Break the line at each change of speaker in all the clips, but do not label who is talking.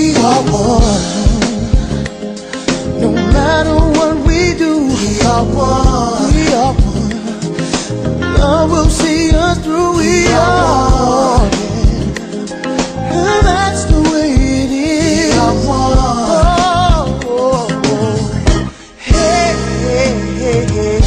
We are one. No matter what we do, we are one. We are one. Love will see us through. We are one. And that's the way it is. We are one. Oh, oh, oh. Hey, hey, hey, hey, hey.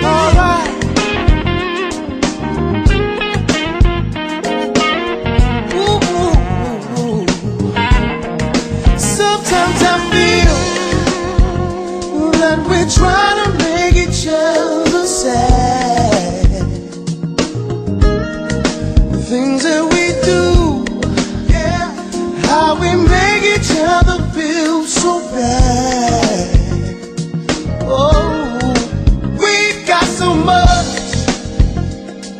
All right. Ooh, ooh, ooh, ooh. Sometimes I feel that we're trying to make each other sad. Things that we do, yeah, how we make each other feel so bad. Oh, we've got so much,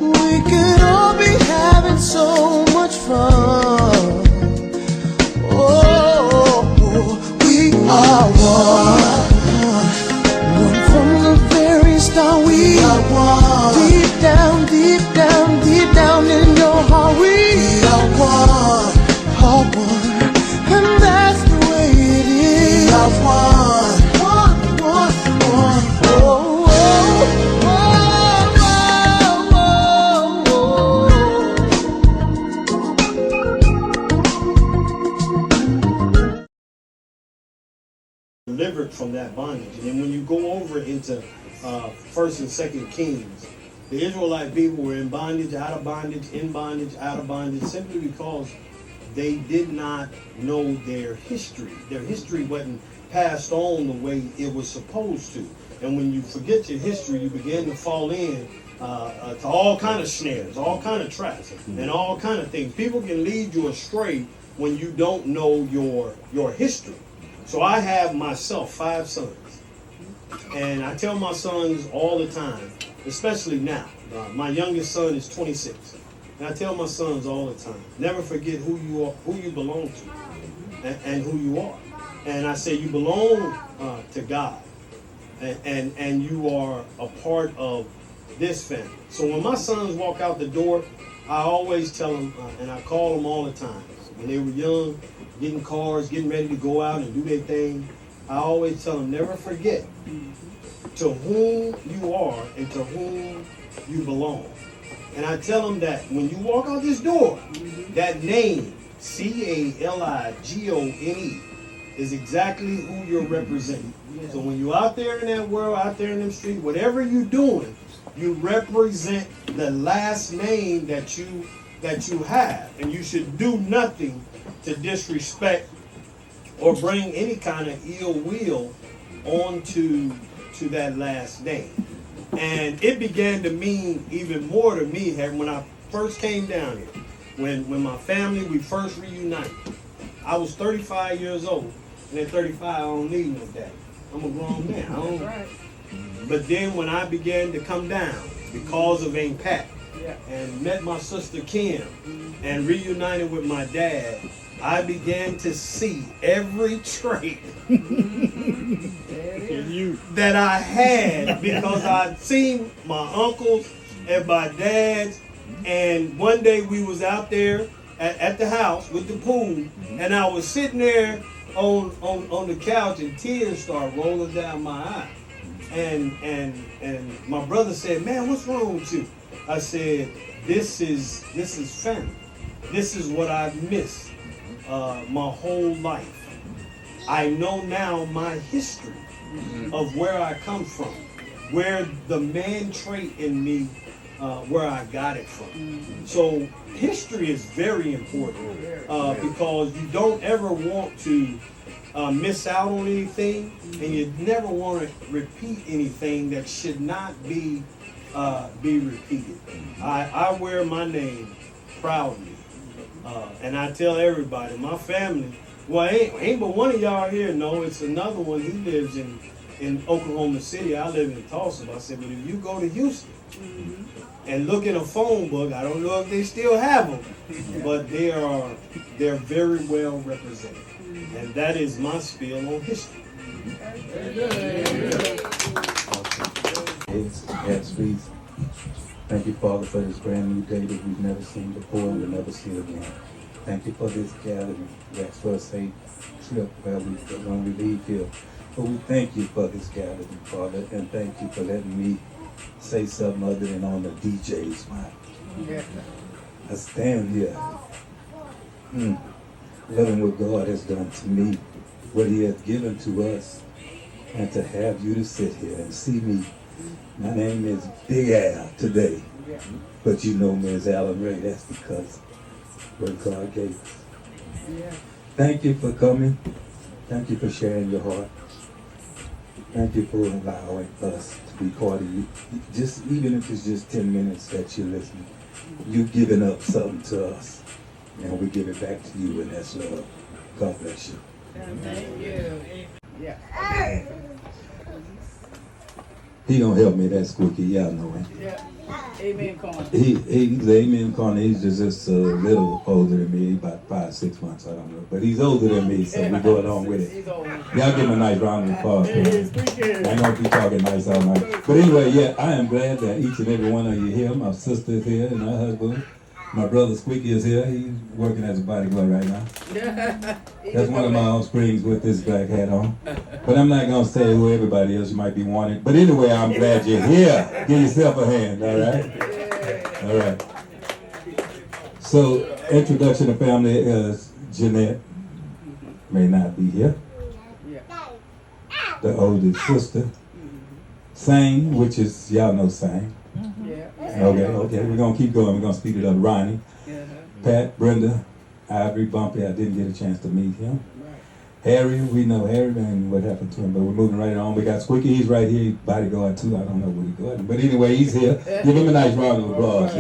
we could all be having so much fun. Oh, we are one. One from the very start. We are one. Deep down, deep down, deep down in your heart. We are one. Are one. And that's the way it is. We are one. One, one, one. Oh, oh,
Delivered from that bondage. And then when you go over into First and Second Kings, the Israelite people were in bondage, out of bondage, in bondage, out of bondage, simply because they did not know their history. Their history wasn't passed on the way it was supposed to. And when you forget your history, you begin to fall in to all kind of snares, all kind of traps, and all kind of things. People can lead you astray when you don't know your history. So I have myself 5 sons, and I tell my sons all the time, especially now. My youngest son is 26, and I tell my sons all the time, never forget who you are, who you belong to, and who you are. And I say you belong to God, and you are a part of this family. So when my sons walk out the door, I always tell them, and I call them all the time. When they were young, getting cars, getting ready to go out and do their thing, I always tell them, never forget to whom you are and to whom you belong. And I tell them that when you walk out this door, that name, Caligone, is exactly who you're representing. So when you're out there in that world, out there in them streets, whatever you're doing, you represent the last name that you have. And you should do nothing to disrespect or bring any kind of ill will onto that last name. And it began to mean even more to me when I first came down here. When my family, we first reunited. I was 35 years old. And at 35, I don't need no daddy. I'm a grown man. I don't. Right. But then when I began to come down because of Aunt Pat, and met my sister Kim, and reunited with my dad, I began to see every trait that I had because I'd seen my uncles and my dads. And one day we was out there at the house with the pool, and I was sitting there on the couch, and tears started rolling down my eye. And my brother said, "Man, what's wrong with you?" I said, this is family. This is what I've missed my whole life. I know now my history of where I come from, where the man trait in me, where I got it from. So history is very important because you don't ever want to miss out on anything, and you never want to repeat anything that should not be repeated. I wear my name proudly, and I tell everybody, my family, well, ain't but one of y'all here. No, it's another one. He lives in Oklahoma City. I live in Tulsa. I said, but if you go to Houston and look in a phone book, I don't know if they still have them, but they're very well represented, and that is my spiel on history.
heads, heads, feet. Thank you, Father, for this brand new day that we've never seen before and will never see again. Thank you for this gathering. We ask for a safe trip when we leave here. But we thank you for this gathering, Father, and thank you for letting me say something other than on the DJ spot. I stand here, loving what God has done to me, what He has given to us, and to have you to sit here and see me. My name is Big Al today, but you know me as Alan Ray. That's because what God gave us. Thank you for coming. Thank you for sharing your heart. Thank you for allowing us to be part of you. Just even if it's just 10 minutes that you're listening, you've given up something to us, and we give it back to you, and that's love. God bless you.
Thank you. Yeah.
He gonna help me, that Squeaky. Y'all know him.
Yeah. Amen, Corn.
He's Amen Corner. He's just a little older than me, about 5-6 months, I don't know. But he's older than me, so we go along with it.
He's old.
Y'all give him a nice round of applause.
Hey,
I
Squeaky.
ain't gonna keep talking nice all night. But anyway, yeah, I am glad that each and every one of you here. My sister is here and her husband. My brother Squeaky is here. He's working as a bodyguard right now. That's one of my offsprings with this black hat on. But I'm not going to say who everybody else you might be wanting. But anyway, I'm glad you're here. Give yourself a hand, all right? All right. So, introduction to family is Jeanette. May not be here. The oldest sister. Sang, which is, y'all know Sang. Okay, we're going to keep going. We're going to speed it up. Ronnie, Pat, Brenda, Ivory, Bumpy. I didn't get a chance to meet him. Harry, we know Harry and what happened to him, but we're moving right on. We got Squeaky, he's right here. He's bodyguard too. I don't know what he's going. But anyway, he's here. Give him a nice round of applause.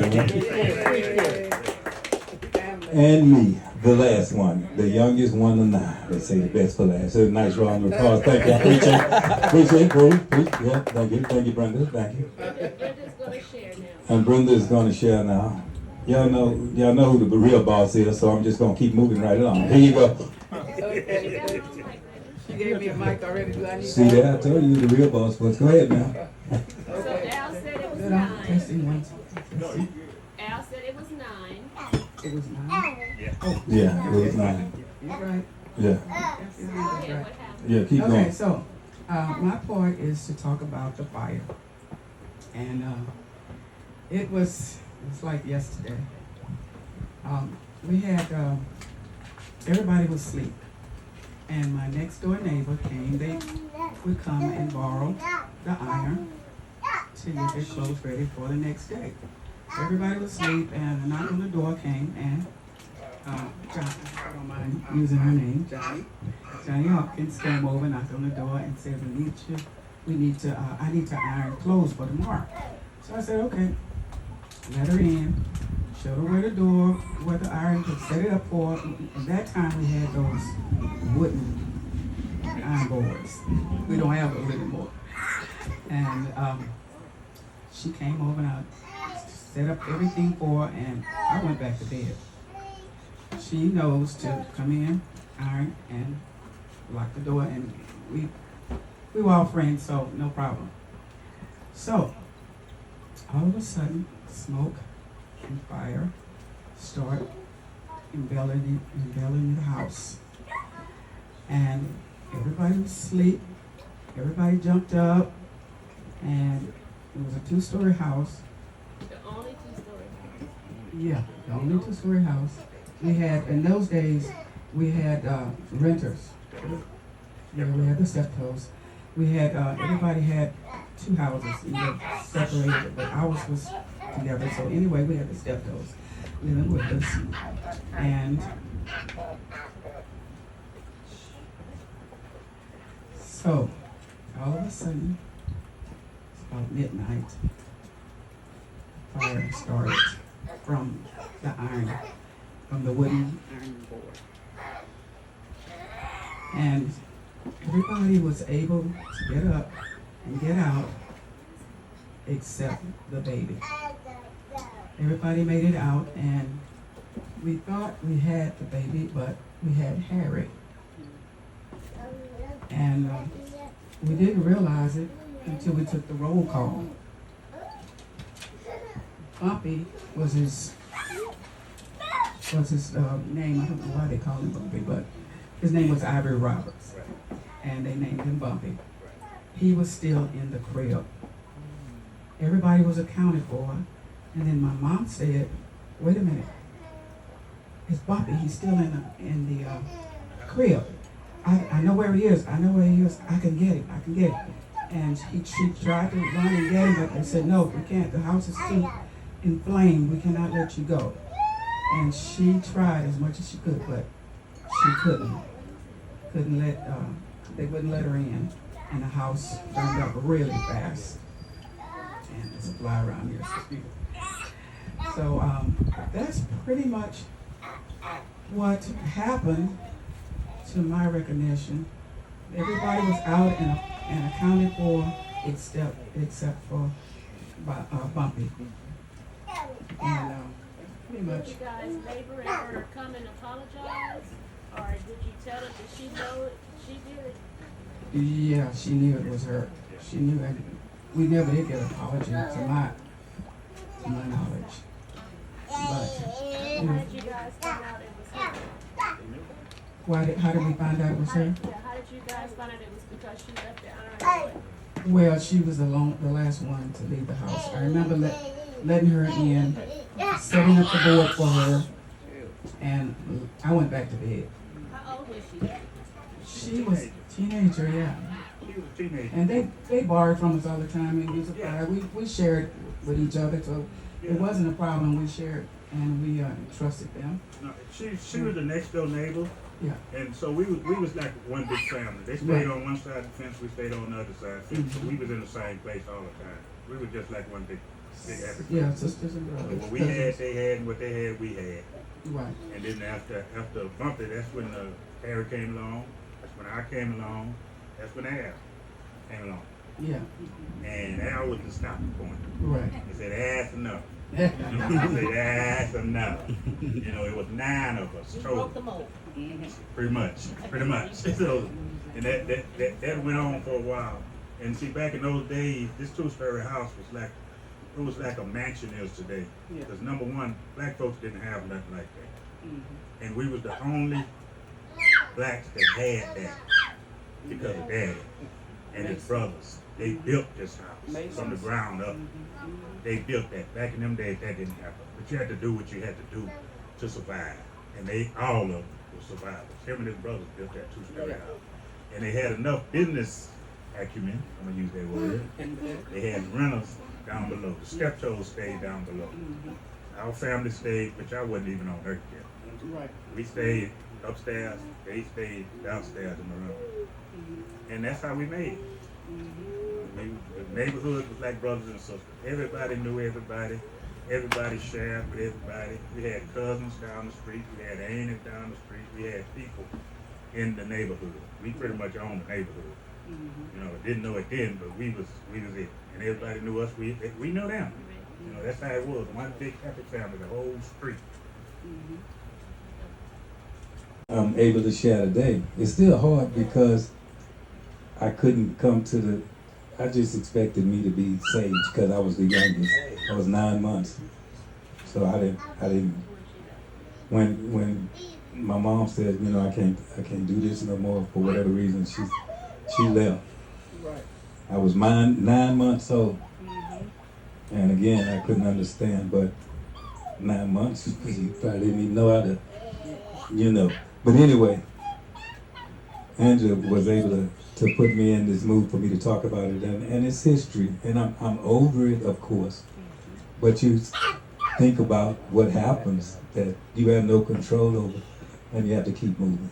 And me, the last one, the youngest one of 9. They say the best for last. So a nice round of applause. Thank you. I appreciate it. Yeah, thank you, Brenda. Thank you.
Brenda's gonna share now.
And Brenda is going to share now. Y'all know who the real boss is, so I'm just going to keep moving right along. Here you go.
She gave me a mic already. Do I need
See that? I told you the real boss was. Go ahead now.
So Al said it was 9. Al said it was 9.
It was 9.
Yeah, it was 9.
You're right.
Yeah.
Yeah, what happened?
Yeah, keep
Okay,
going.
so my part is to talk about the fire. And it was like yesterday. We had, everybody was asleep. And my next door neighbor came. They would come and borrow the iron to get their clothes ready for the next day. So everybody was asleep, and a knock on the door came, and Johnny, I don't mind using her name, Johnny Hopkins came over, knocked on the door, and said, I need to iron clothes for tomorrow. So I said, okay. Let her in, showed her where the iron could set it up for. At that time we had those wooden iron boards. We don't have those anymore. And she came over and I set up everything for her, and I went back to bed. She knows to come in, iron, and lock the door, and we were all friends, so no problem. So all of a sudden, smoke and fire start enveloping the house. And everybody was asleep. Everybody jumped up, and it was a 2-story house.
The only 2-story house.
Yeah, the only 2-story house. We had, in those days, we had renters. Yeah, we had the step-toes. We had, everybody had 2 houses, separated, but ours was together. So anyway, we had the step-toes living with us. And so, all of a sudden, it's about midnight, fire started from the iron, from the wooden iron board. And everybody was able to get up and get out except the baby. Everybody made it out, and we thought we had the baby, but we had Harry. And we didn't realize it until we took the roll call. Bumpy was his name. I don't know why they call him Bumpy, but his name was Ivory Roberts, and they named him Bumpy. He was still in the crib. Everybody was accounted for, and then my mom said, "Wait a minute, it's Bumpy. He's still in the crib. I know where he is. I know where he is. I can get him. I can get him." And she tried to run and get him, but they said, "No, we can't. The house is too inflamed. We cannot let you go." And she tried as much as she could, but she couldn't. They wouldn't let her in, and the house burned up really fast. And there's a fly around here. So that's pretty much what happened to my recognition. Everybody was out and accounted for except for Bumpy. And pretty much.
Did you guys labor and her come and apologize? Or did you tell her that she know it, she did it?
Yeah, she knew it was her. She knew it. We never did get an apology to my knowledge. But
How did you guys find out it was her?
how did we find out it was her?
Yeah, how did you guys find out it was because she left the honor?
Well, she was the last one to leave the house. I remember letting her in, setting up the board for her, and I went back to bed.
How old was she?
She was a teenager, yeah.
She was a teenager.
And they borrowed from us all the time, and we shared with each other, so it wasn't a problem. We shared, and we trusted them.
No, she was the next door neighbor.
Yeah.
And so we was like one big family. They stayed on one side of the fence, we stayed on the other side of the fence. So we was in the same place all the time. We were just like one big happy family.
Yeah, sisters and
So
brothers.
what we had, they had, and what they had, we had.
Right.
And then after Bumpy, that's when Harry came along. That's when I came along. That's when Al came along.
Yeah.
And Al was the stopping point.
Right.
He said, "That's enough." He said, "That's enough." You know, it was 9 of us total. Pretty much. So, and that went on for a while. And see, back in those days, this two-story house was like a mansion is today. Because number one, black folks didn't have nothing like that. And we was the only blacks that had that because of Daddy and his brothers. They built this house from the ground up. They built that. Back in them days, that didn't happen. But you had to do what you had to do to survive. And all of them were survivors. Him and his brothers built that two-story house. And they had enough business acumen, I'm going to use that word. They had renters down below. The steptoes stayed down below. Our family stayed, which I wasn't even on earth yet.
Right.
We stayed upstairs. They stayed downstairs in the room. And that's how we made it. The neighborhood was like brothers and sisters. Everybody knew everybody. Everybody shared with everybody. We had cousins down the street. We had aunts down the street. We had people in the neighborhood. We pretty much owned the neighborhood. You know, didn't know it then, but we was it. And everybody knew us. We knew them. You know, that's how it was. One big happy family, the whole street.
I'm able to share today. It's still hard because I couldn't come to I just expected me to be saved because I was the youngest. I was 9 months. So I didn't, when my mom said, you know, I can't do this no more for whatever reason, she left.
Right.
I was 9 months old. And again, I couldn't understand, but 9 months, you probably didn't even know how to, you know. But anyway, Angela was able to put me in this mood for me to talk about it, and it's history, and I'm over it, of course. But you think about what happens that you have no control over, and you have to keep moving.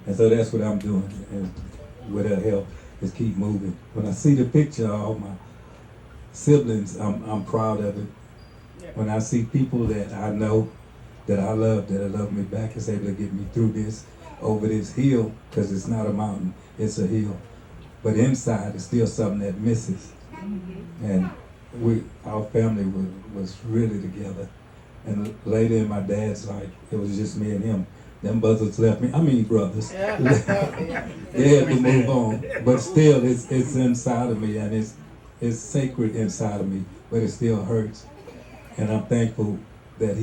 And so that's what I'm doing, and with her help, is keep moving. When I see the picture of all my siblings, I'm proud of it. When I see people that I know, that I love me back, is able to get me through this, over this hill, because it's not a mountain, it's a hill. But inside, it's still something that misses. And our family was really together. And later in my dad's life, it was just me and him. Them brothers left me. Brothers. They had to move on. But still, it's inside of me, and it's sacred inside of me, but it still hurts. And I'm thankful that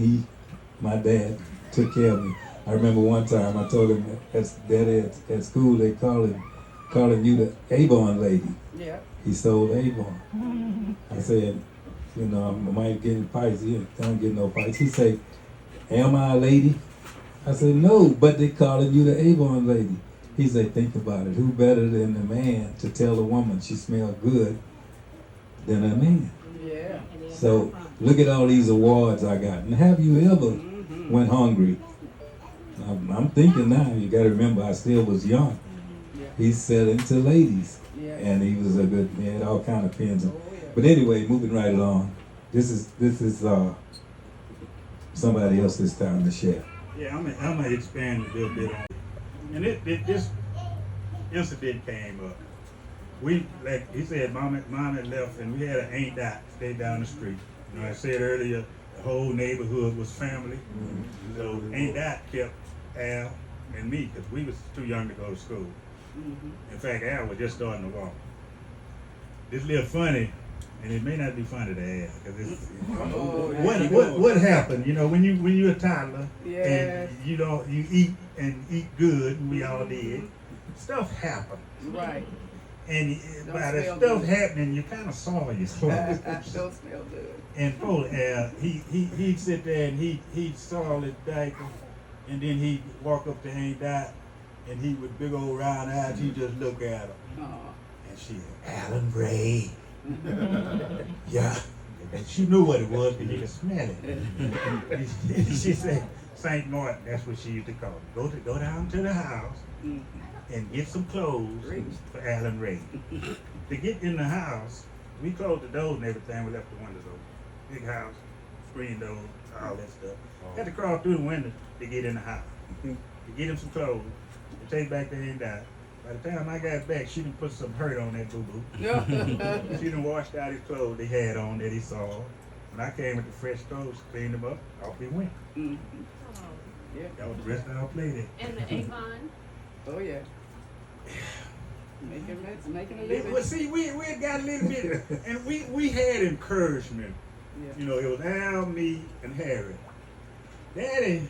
my dad, took care of me. I remember one time I told him that at school they calling you the Avon lady.
Yeah.
He sold Avon. I said, you know, I might get in fights. He don't get no fights. He said, am I a lady? I said, no, but they calling you the Avon lady. He said, think about it. Who better than the man to tell a woman she smelled good than a man?
Yeah.
So look at all these awards I got. And have you ever went hungry? I'm thinking now, you got to remember, I still was young. He's selling to ladies.
Yeah.
And he was he had all kind of pins. But anyway, moving right along. This is somebody else this time to share.
Yeah, I'm gonna expand a little bit on it. And this incident came up. We, like he said, mom had left, and we had an Ain't That stay down the street. You know, I said earlier, the whole neighborhood was family. Mm-hmm. So Ain't That kept Al and me, because we was too young to go to school. Mm-hmm. In fact, Al was just starting to walk. This little funny, and it may not be funny to Al, because it's what happened. You know, when you're a toddler,
yes,
and you eat good, and we all did. Stuff happened.
Right.
And by the stuff happening, you kind of saw yourself.
Don't smell good.
And poor Al, he'd sit there and he'd saw his diaper, and then he'd walk up to Ain't That, and he with big old round eyes, he'd just look at her. And she said, Alan Ray. Yeah. And she knew what it was because you could smell it. She said, St. Martin, that's what she used to call it. Go down to the house and get some clothes for Alan Ray. To get in the house, we closed the doors and everything. We left the windows open. Big house, screen doors, all that stuff. Had to crawl through the window to get in the house. To get him some clothes, to take back to Ain't That. By the time I got back, she done put some hurt on that boo-boo. She done washed out his clothes they had on that he saw. When I came with the fresh clothes, cleaned them up, off he went.
Mm-hmm. Yeah.
That was the rest of our play there.
And the Avon.
Oh yeah. Making a living.
Well, see, we got a little bit, and we had encouragement.
Yeah.
You know, it was Al, me, and Harry. Daddy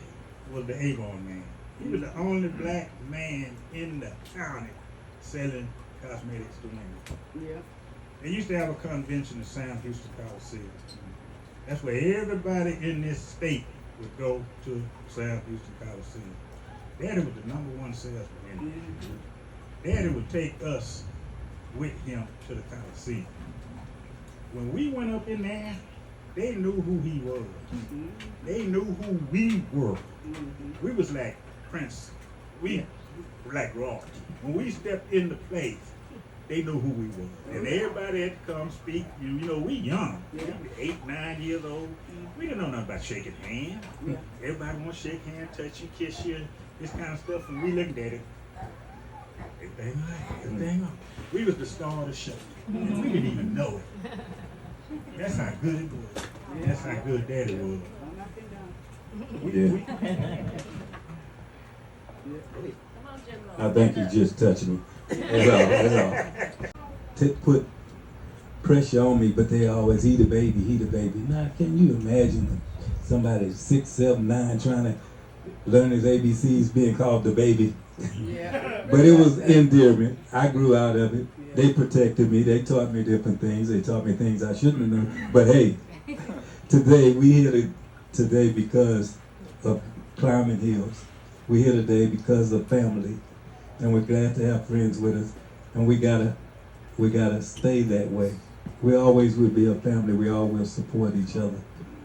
was the Avon man. He was the only black man in the county selling cosmetics to women.
Yeah.
They used to have a convention in Sam Houston Coliseum. That's where everybody in this state would go to Sam Houston Coliseum. Daddy was the #1 salesman in there. Daddy would take us with him to the Coliseum. When we went up in there, they knew who he was. Mm-hmm. They knew who we were. Mm-hmm. We was like Prince. We were like royalty. When we stepped into place, they knew who we were. And everybody had to come speak. You know, we young. Yeah. We were 8, 9 years old. We didn't know nothing about shaking hands. Yeah. Everybody want to shake hands, touch you, kiss you, this kind of stuff. And we looked at it. Everything all right, everything on. We was the star of the show. And we didn't even know it. That's how good it was. Yeah. That's how good Daddy was.
I think you just touched me. That's all. To put pressure on me, but they always, he the baby. Now, can you imagine somebody 6, 7, 9 trying to learn his ABCs being called the baby?
Yeah.
But it was endearment. I grew out of it. They protected me. They taught me different things. They taught me things I shouldn't have known. But hey, today we here today because of climbing hills. We're here today because of family, and we're glad to have friends with us. And we gotta stay that way. We always will be a family. We always support each other,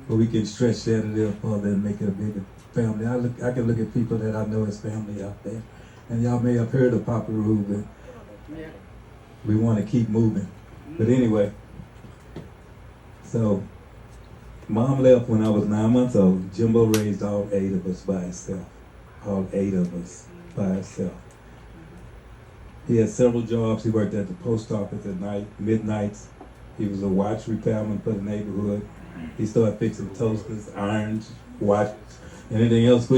but we can stretch that a little further and make it a bigger family. I can look at people that I know as family out there, and y'all may have heard of Papa Reuben. Yeah. We want to keep moving, but anyway. So, Mom left when I was 9 months old. Jimbo raised all 8 of us by himself. All 8 of us by himself. He had several jobs. He worked at the post office at night, midnights. He was a watch repairman for the neighborhood. He started fixing toasters, irons, watches, anything else.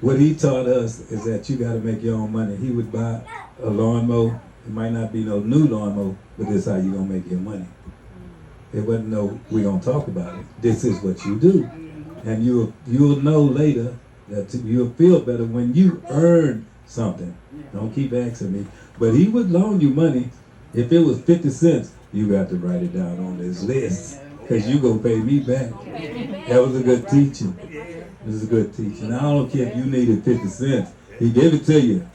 What he taught us is that you got to make your own money. He would buy a lawnmower It might not be no new lawnmower, but this is how you gonna make your money. It wasn't no, we gonna talk about it. This is what you do. And you'll know later that you'll feel better when you earn something. Don't keep asking me. But he would loan you money. If it was 50 cents, you got to write it down on this list. Because you gonna pay me back. That was a good teaching. This is a good teaching. I don't care if you needed 50 cents. He gave it to you,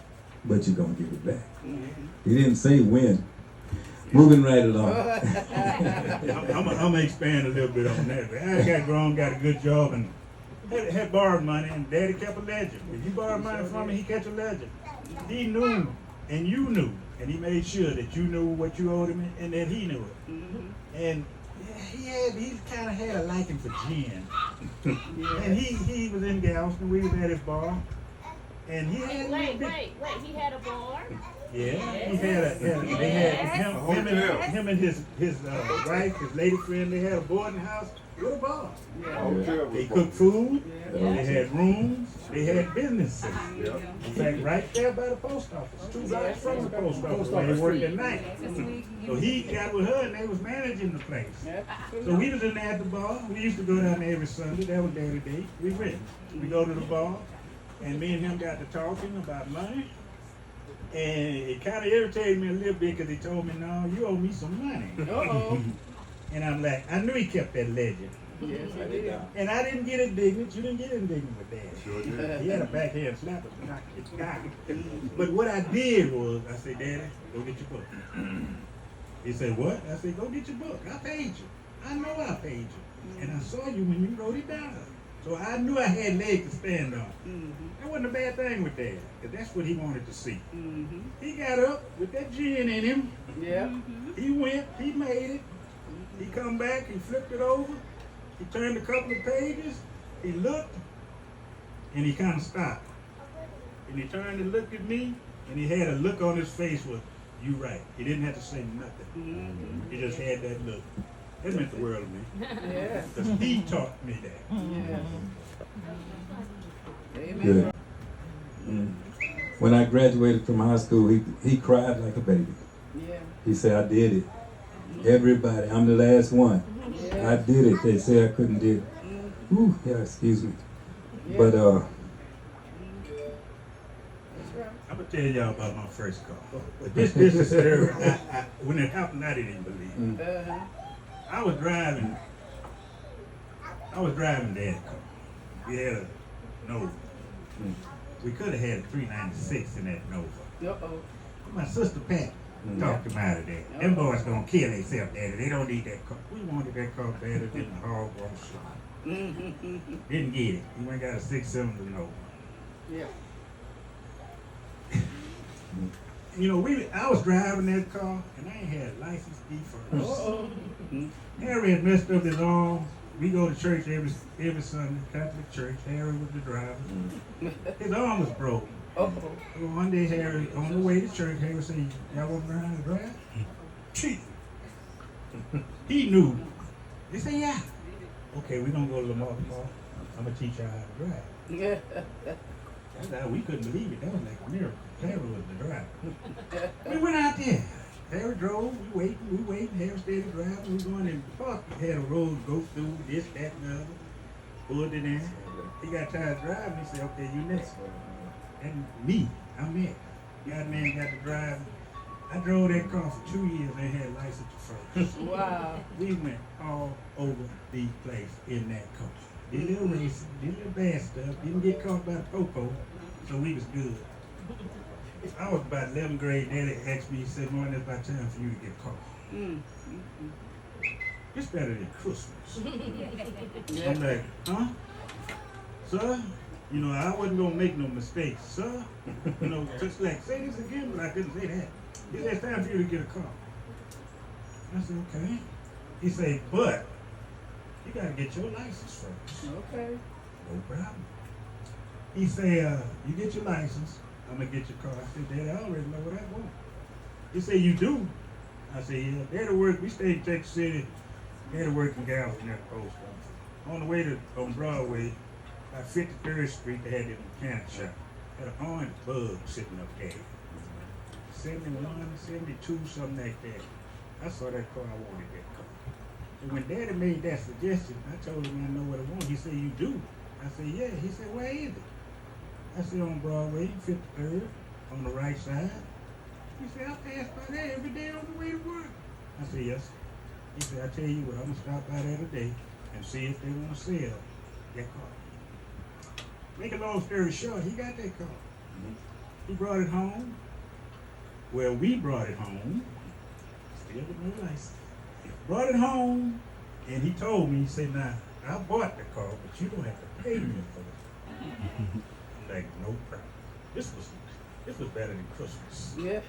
but you're gonna give it back. He didn't say when. Moving right along.
I'm gonna expand a little bit on that. I got grown, got a good job, and had borrowed money, and Daddy kept a ledger. If you borrowed money from me, he kept a ledger. He knew, and you knew, and he made sure that you knew what you owed him, and that he knew it. And he kind of had a liking for gin. And he was in Galveston. We was at his bar, and he had
Wait, he had a bar?
yeah, he had him and his wife, his lady friend, they had a boarding house with a bar. They cooked food, they had rooms, they had businesses. In fact, right there by the post office, 2 blocks from the post office where they worked at night. So he got with her and they was managing the place. So we was in there at the bar. We used to go down there every Sunday. That was daily date. We went. We go to the bar, and me and him got to talking about money. And it kind of irritated me a little bit because he told me, no, you owe me some money. And I'm like, I knew he kept that ledger.
Yes, I did.
And I didn't get indignant. You didn't get indignant with that.
Sure did.
He had a backhand slap and knocked it down. But what I did was, I said, Daddy, go get your book. He said, what? I said, go get your book. I paid you. I know I paid you. And I saw you when you wrote it down. So I knew I had legs to stand on. That wasn't a bad thing with Dad, because that's what he wanted to see. He got up with that gin in him.
Yeah.
He went, he made it. He come back, he flipped it over. He turned a couple of pages. He looked, and he kind of stopped. And he turned and looked at me, and he had a look on his face with, you right. He didn't have to say nothing. He just had that look. That meant the world to me.
Yeah.
Because he taught me that.
Yeah. Amen.
Good. When I graduated from high school, he cried like a baby.
Yeah.
He said, I did it. Everybody, I'm the last one. I did it. They say I couldn't do it. Ooh, yeah, excuse me. But
I'm going to tell y'all about my first car. But this is terrible. When it happened, I didn't even believe it. I was driving Dad's car. We had a Nova. We could have had a 396 in that Nova. My sister Pat talked him out of that. Them boys gonna kill themselves, Daddy. They don't need that car. We wanted that car better than the hog on shop. Didn't get it. We went and got a 6-cylinder Nova.
Yeah.
You know, I was driving that car and I ain't had a license B first. Harry had messed up his arm. We go to church every Sunday, Catholic church. Harry was the driver. His arm was broken. So one day, Harry, on the way to church, Harry said, y'all want to learn how to drive? Cheat. He knew. They said, yeah. Okay, we're going to go to Lamar Park. I'm going to teach y'all how to drive.
Yeah.
That's how we couldn't believe it. That was like a miracle. Harry was the driver. We went out there. Harry drove, we waiting, Harry stayed driving, we going in the park. He had a road to go through, this, that, and the other. Pulled it in. He got tired of driving, he said, okay, you next. And me, I'm next. Got in there and got to drive. I drove that car for 2 years and had a license first.
Wow.
We went all over the place in that car. Did a little racing, did a little bad stuff, didn't get caught by the popo, so we was good. I was about 11th grade, Daddy asked me, he said, Martin, it's about time for you to get caught. It's better than Christmas. I'm like, huh? Sir? You know, I wasn't gonna make no mistakes, sir. You know, just like, say this again, but I couldn't say that. He said, it's time for you to get a car. I said, okay. He said, but you gotta get your license first.
Okay.
No problem. He said, you get your license, I'm gonna get your car. I said, Daddy, I already know what I want. He said, you do? I said, yeah. Daddy worked, we stayed in Texas City. Daddy worked in Galveston at the post office. On the way on Broadway, at 53rd Street, they had this mechanic shop. Had an orange bug sitting up there. 71, 72, something like that. I saw that car, I wanted that car. And when Daddy made that suggestion, I told him I know what I want. He said, you do? I said, yeah. He said, where is it? I said, on Broadway, 53rd, on the right side. He said, I pass by there every day on the way to work. I said, yes. He said, I tell you what, I'm going to stop by there today and see if they want to sell that car. Make a long story short, he got that car. He brought it home. Well, we brought it home. Still with no license. Brought it home, and he told me, he said, now, I bought the car, but you don't have to pay me for it. I'm like, no problem. This was better than Christmas.
Yeah.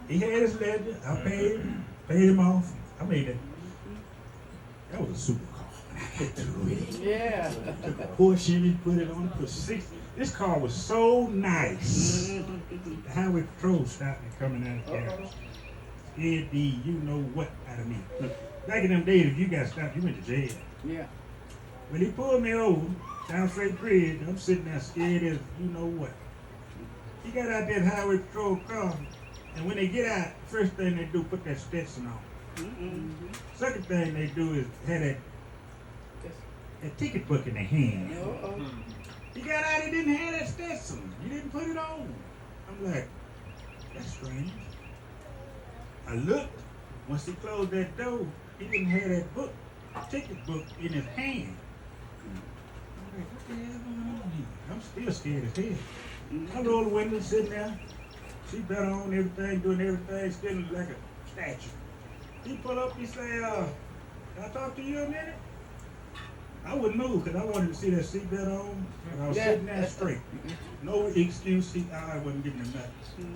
He had his ledger. I paid him off. I made it. That was a super car. I had to it.
Yeah.
Took a Porsche and put it on. This car was so nice. The highway patrol stopped me coming out of town. Scared the you know what out of me. Look, back in them days, if you got stopped, you went to jail.
Yeah.
When he pulled me over down Straight Bridge, I'm sitting there scared as you know what. He got out that highway patrol car, and when they get out, first thing they do, put that Stetson on. Second thing they do is have that ticket book in their hand. He got out, he didn't have that Stetson. He didn't put it on. I'm like, that's strange. I looked, once he closed that door, he didn't have that book, ticket book in his hand. I'm like, what the hell going on here? I'm still scared as hell. I roll the window, sitting there, seatbelt on, everything, doing everything, still like a statue. He pull up, he say, can I talk to you a minute? I wouldn't move because I wanted to see that seatbelt on, and I was sitting there straight. No excuse, I wasn't giving him nothing.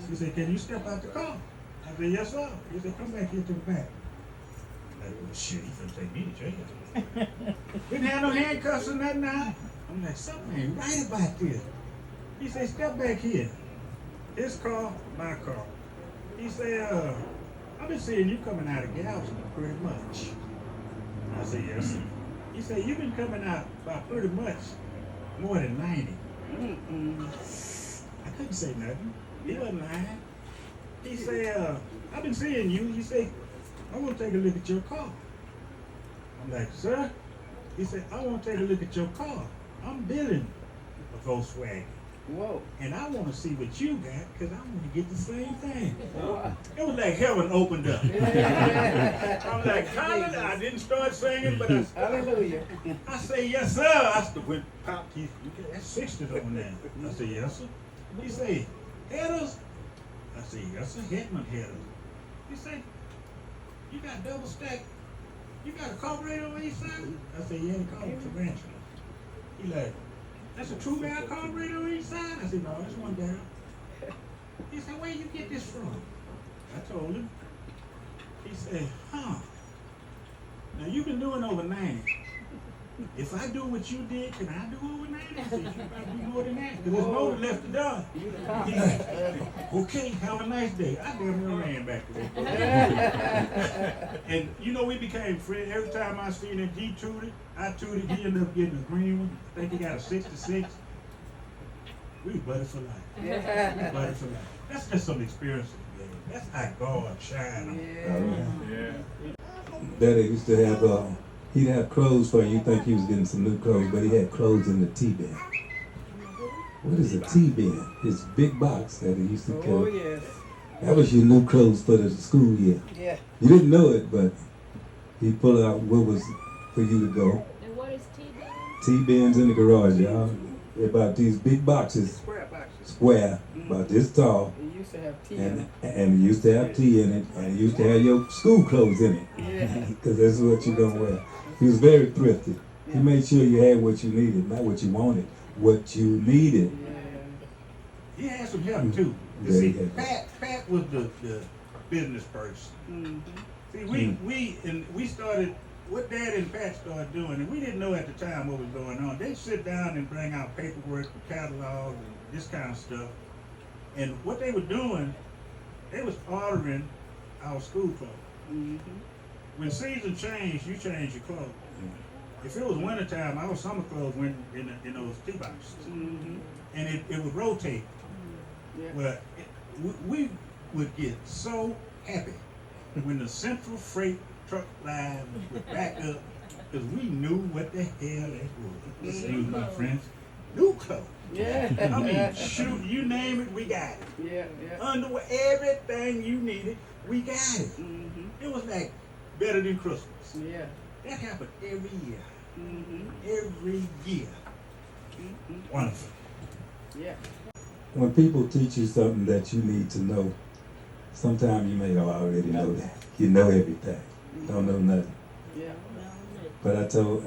He said, can you step out the car? I said, yes, sir. He said, come back here to the back. I'm like, well, shit, he's gonna take me to jail. Didn't have no handcuffs or nothing now. I'm like, something ain't right about this. He said, step back here. His car, my car. He said, I've been seeing you coming out of Galveston pretty much. I said, yes, sir. He said, you've been coming out by pretty much more than 90. I couldn't say nothing. He wasn't lying. He said, I've been seeing you. He said, I want to take a look at your car. I'm like, sir? He said, I want to take a look at your car. I'm building a Volkswagen.
Whoa.
And I want to see what you got because I want to get the same thing. It was like heaven opened up. I'm like, hallelujah. I didn't start singing, but
Hallelujah.
I say, yes, sir. I said, when Pop, that's 60 on there. I said, yes, sir. He say, headers? I said, yes, sir, Hetman headers. He say, you got double stack, you got a carburetor on each side? I said, yeah, call it tarantula. He like, that's a true barrel carburetor on each side? I said, no, that's one barrel. He said, where you get this from? I told him. He said, huh. Now you've been doing over 90. If I do what you did, can I do over 90? I said, you probably do more than that. Because there's no one left to done. He like, okay, have a nice day. I damn near ran back to that. And you know, we became friends. Every time I seen him, he tooted. I tooted. He ended up getting a green one. I think he got a 66. We buddies for life. We buddies for life. That's just some experiences, man. That's how God shine on.
Daddy used to have, he'd have clothes for you. You think he was getting some new clothes, but he had clothes in the T-bin. What is a T-bin? His big box that he used to carry.
Oh, yes.
That was your new clothes for the school year.
Yeah.
You didn't know it, but he pulled out what was for you to go.
And what is T-bin?
T-bins in the garage, y'all. They're about these big boxes,
Square boxes.
square, about this tall.
It used to have tea in it.
And it used to have tea in it, and it used to have your school clothes in it.
Yeah.
Because that's what you're going to wear. He was very thrifty. He made sure you had what you needed, not what you wanted, what you needed.
He had some help too. You
Yeah,
see,
he had
Pat was the business person. See, we started what Dad and Pat started doing, and we didn't know at the time what was going on. They sit down and bring out paperwork, catalogs, and this kind of stuff. And what they were doing, they was ordering our school clothes. When season changed, you change your clothes. If it was wintertime, our summer clothes went in those tea boxes. And it would rotate.
Yeah.
Well, we would get so happy when the Central Freight truck line would back up because we knew what the hell that was. Excuse my French. New clothes.
Yeah.
I mean, shoot, you name it, we got it.
Yeah, yeah.
Underwear, everything you needed, we got it.
Mm-hmm.
It was like better than Christmas.
Yeah.
That happened every year.
Mm-hmm.
Every year.
Mm-hmm.
Wonderful.
Yeah.
When people teach you something that you need to know, sometimes you may already know that. You know everything. Don't know nothing.
Yeah.
But I told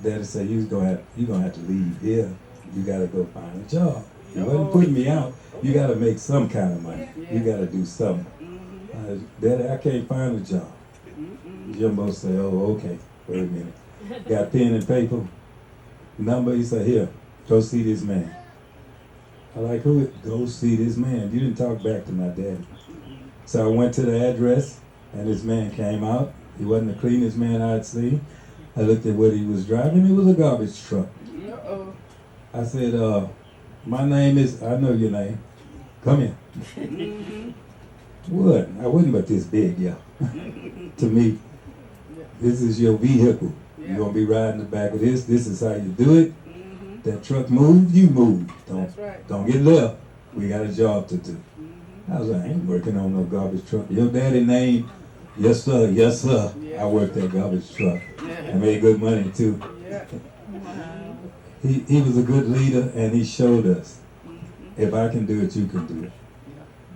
Daddy said you gonna have to leave here. You gotta go find a job. He wasn't putting me out. You gotta make some kind of money. You gotta do something. Daddy, I can't find a job. Jimbo said, oh, okay. Wait a minute. Got pen and paper. Number, he said, here, go see this man. I like, who? Go see this man. You didn't talk back to my daddy. So I went to the address, and this man came out. He wasn't the cleanest man I'd seen. I looked at what he was driving. It was a garbage truck.
Uh-oh.
I said, my name is, I know your name. Come here.
Mm-hmm.
What? I wasn't but this big, yeah. To me, this is your vehicle. You're going to be riding the back of this. This is how you do it.
Mm-hmm.
That truck move, you move.
That's right.
Don't get left. We got a job to do.
Mm-hmm.
I was like, I ain't working on no garbage truck. Your daddy name, yes sir, yes sir.
Yeah.
I worked that garbage truck.
Yeah.
I made good money too.
Yeah. Wow.
He was a good leader and he showed us,
Mm-hmm.
if I can do it, you can do it.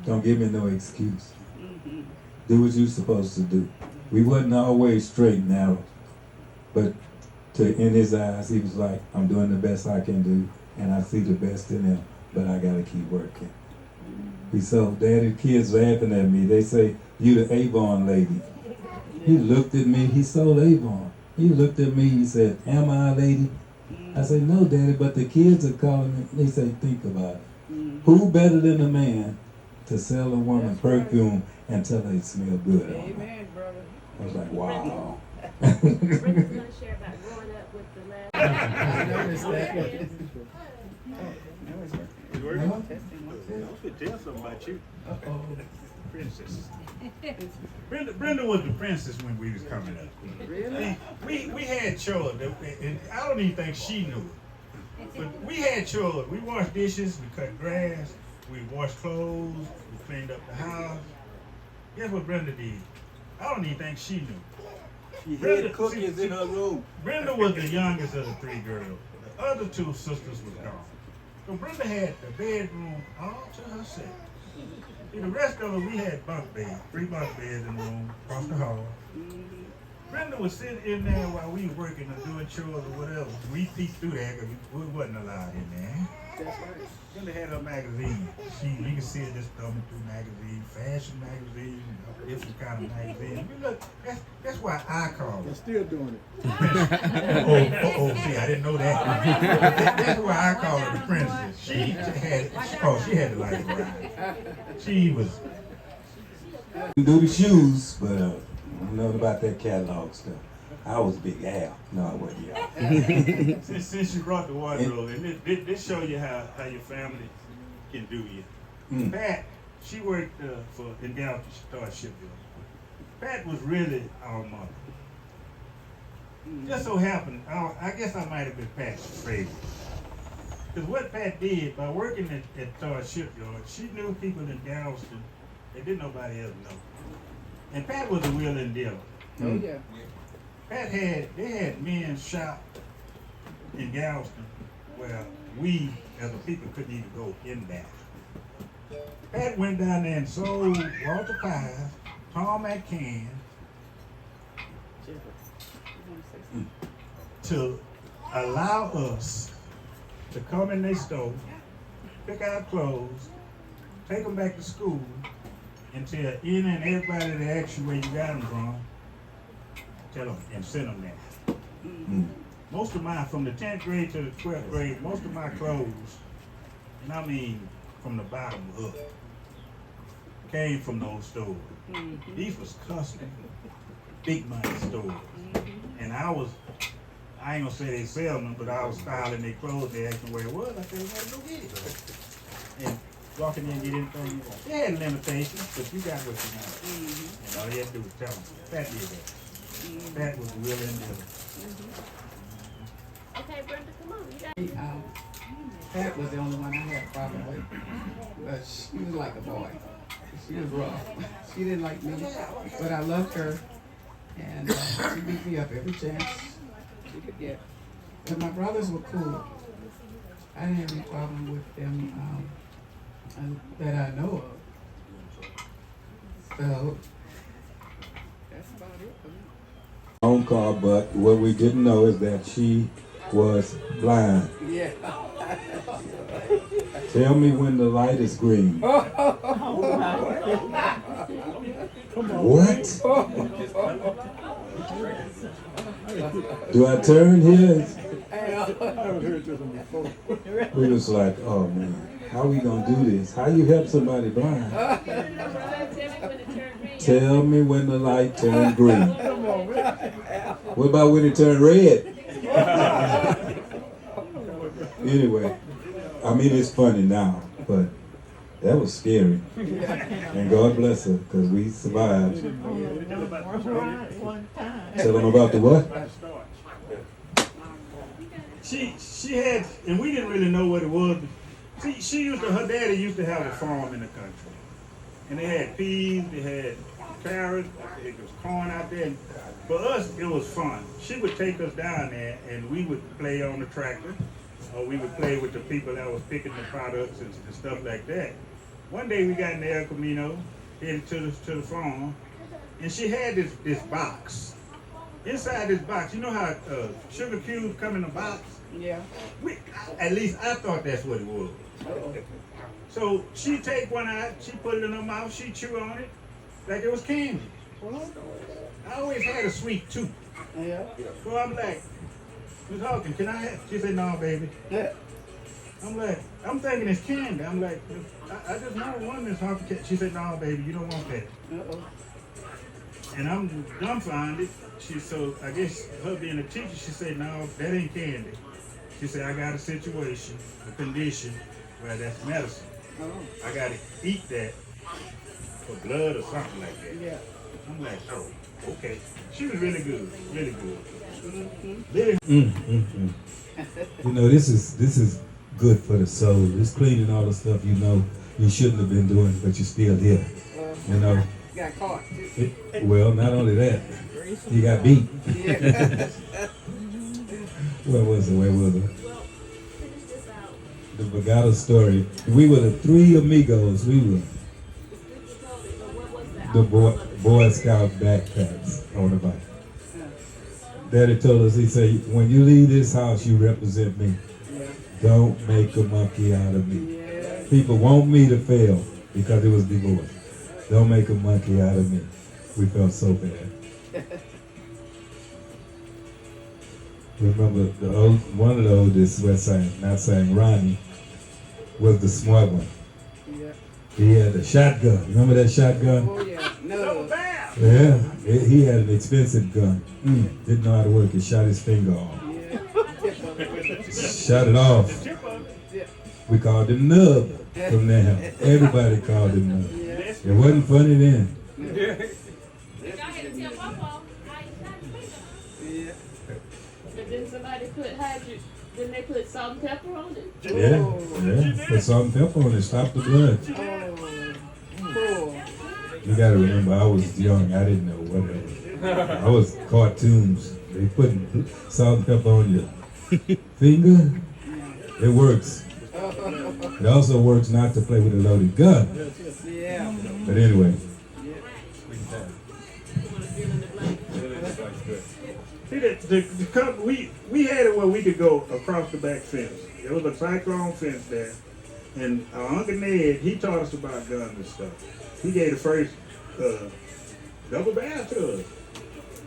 Don't give me no excuse.
Mm-hmm.
Do what you're supposed to do. We wasn't always straight and narrow, but in his eyes, he was like, I'm doing the best I can do, and I see the best in him, but I gotta keep working. He said, Daddy, kids laughing at me. They say, you the Avon lady. He looked at me, he sold Avon. He looked at me, he said, am I a lady? I said, no, Daddy, but the kids are calling me. They say, think about it. Who better than a man to sell a woman perfume and tell her it smells good on her?
Amen, brother.
I was like, wow.
Brenda's gonna share about growing up with the last.
I noticed that.
You working? I could tell something about you.
Uh-oh.
Princess. Brenda was the princess when we was coming up.
Really?
We had chores. And I don't even think she knew it. But we had chores. We washed dishes, we cut grass, we washed clothes, we cleaned up the house. Guess what Brenda did? I don't even think she knew.
She had cookies in her room.
Brenda was the youngest of the three girls. The other two sisters was gone. So Brenda had the bedroom all to herself. See, the rest of us, we had bunk beds, 3 bunk beds in the room, across the hall. Brenda would sit in there while we were working or doing chores or whatever. We peeked through there because we wasn't allowed in there.
That's right.
Brenda had her magazine. You can see it just thumbing through magazine, fashion magazine, different kind of magazine. Look, that's why I call
They're
it.
still doing it.
Oh, see, I didn't know that. That's why I call her the princess. She had the life ride. She was.
Do the shoes, but I don't know about that catalog stuff. I was Big Al. No, I wasn't y'all.
Since you brought the wardrobe, and this show you how your family can do you. Pat, she worked in Galveston Star Shipbuilding. Pat was really our mother. Just so happened, I guess I might have been Pat's favorite. Because what Pat did, by working at Star Shipyard, she knew people in Galveston that didn't nobody else know. And Pat was a willing dealer.
Oh, yeah.
They had men's shop in Galveston where we as a people couldn't even go in there. Pat went down there and sold Walter Pies, Tarmac cans to allow us to come in their store, pick out clothes, take them back to school, and tell any and everybody that asks you where you got them from, tell them and send them there. Most of mine, from the 10th grade to the 12th grade, most of my clothes, and I mean from the bottom up, came from those stores. These was custom, big money stores. And I ain't gonna say they sell them, but I was styling their clothes. They asked me where it was. I said, well, go get it. And walking in and get anything you want. They had limitations, but you got what you want. And all you had to do was tell them. Pat did that. Pat was willing to do it.
Okay, Brenda, come on. You got
Pat was the only one I had a problem with. But she was like a boy. She was rough. She didn't like me, but I loved her. And she beat me up every chance she could get. But my brothers were cool. I didn't have any problem with them that I know of. So that's about it for me.
Phone call, but what we didn't know is that she was blind.
Yeah.
Tell me when the light is green. What? Do I turn here? We was like, oh man, how we gonna do this? How you help somebody blind? Tell me when the light turned green. What about when it turned red? Anyway, I mean it's funny now, but that was scary. And God bless her, because we survived. Tell them about the what?
She had, and we didn't really know what it was. She used to, her daddy used to have a farm in the country. And they had peas, they had carrots, there was corn out there. And for us, it was fun. She would take us down there and we would play on the tractor, or we would play with the people that was picking the products and stuff like that. One day we got in the El Camino, headed to the farm, and she had this box. Inside this box, you know how sugar cubes come in a box?
Yeah.
At least I thought that's what it was. So she take one out, she put it in her mouth, she chew on it like it was candy. I always had a sweet tooth.
Yeah.
So I'm like, Miss Hawkins, can I have? She said, no, baby.
Yeah.
I'm like, I'm thinking it's candy. I'm like, I just want one, Miss Hawkins. She said, no, baby, you don't want that.
Uh-oh.
And I'm dumbfounded. So I guess her being a teacher, she said, no, that ain't candy. She said, I got a situation, a condition, where that's medicine.
Oh.
I gotta eat that for blood or something like that.
Yeah.
I'm like, oh, okay. She was really good, really good.
You know, this is good for the soul. This cleaning all the stuff you know you shouldn't have been doing, but you're still here. You know.
Got caught.
Well, not only that, he got beat.
Yeah.
Where was it?
well, finish this out.
The Bagata story. We were the three amigos. We were the Boy Scout backpacks on the bike. Daddy told us, he said, when you leave this house, you represent me. Don't make a monkey out of me. People want me to fail because it was divorce. Don't make a monkey out of me. We felt so bad. Remember, one of the oldest West Side, not saying Ronnie, was the smart one.
Yeah.
He had a shotgun. Remember that shotgun?
Oh, yeah. No.
Yeah, he had an expensive gun. Didn't know how to work it. Shot his finger off.
Yeah.
Shot it off. We called him Nub from there. Everybody called him Nub. It wasn't funny then.
But then somebody then they put salt and pepper on it.
Yeah. Put salt and pepper on it. Stop the blood.
Cool.
You gotta remember, I was young. I didn't know whatever. I was cartoons. They putting salt and pepper on your finger. It works. It also works not to play with a loaded gun.
Yeah.
But anyway.
See, we had it where we could go across the back fence. There was a cyclone fence there. And our Uncle Ned, he taught us about guns and stuff. He gave the first double barrel to us.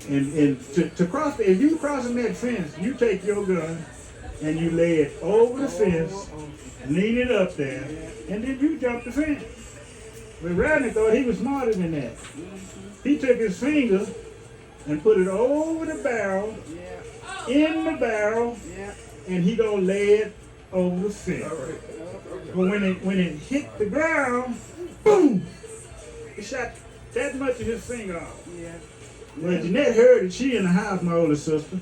And to cross, if you crossing that fence, you take your gun and you lay it over the fence, lean it up there, and then you jump the fence. But Rodney thought he was smarter than that. He took his finger and put it over the barrel, in the barrel, and he gonna lay it over the fence. But when it hit the ground, boom! It shot that much of his finger off.
Yeah.
Well, Jeanette heard it. She in the house, my older sister.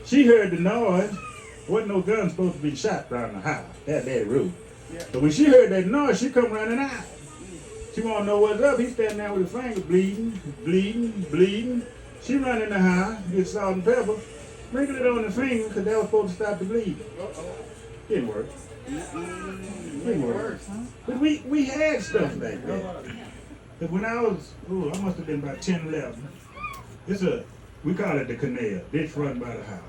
She heard the noise. Wasn't no gun supposed to be shot around the house. That rule.
Yeah.
But when she heard that noise, she come running out. She want to know what's up. He standing there with his finger bleeding. She run in the house, get salt and pepper, sprinkle it on the finger because that was supposed to stop the bleeding. Didn't work. Didn't work. But we had stuff like that. But when I was, I must have been about 10, 11. We call it the canal, ditch run by the house.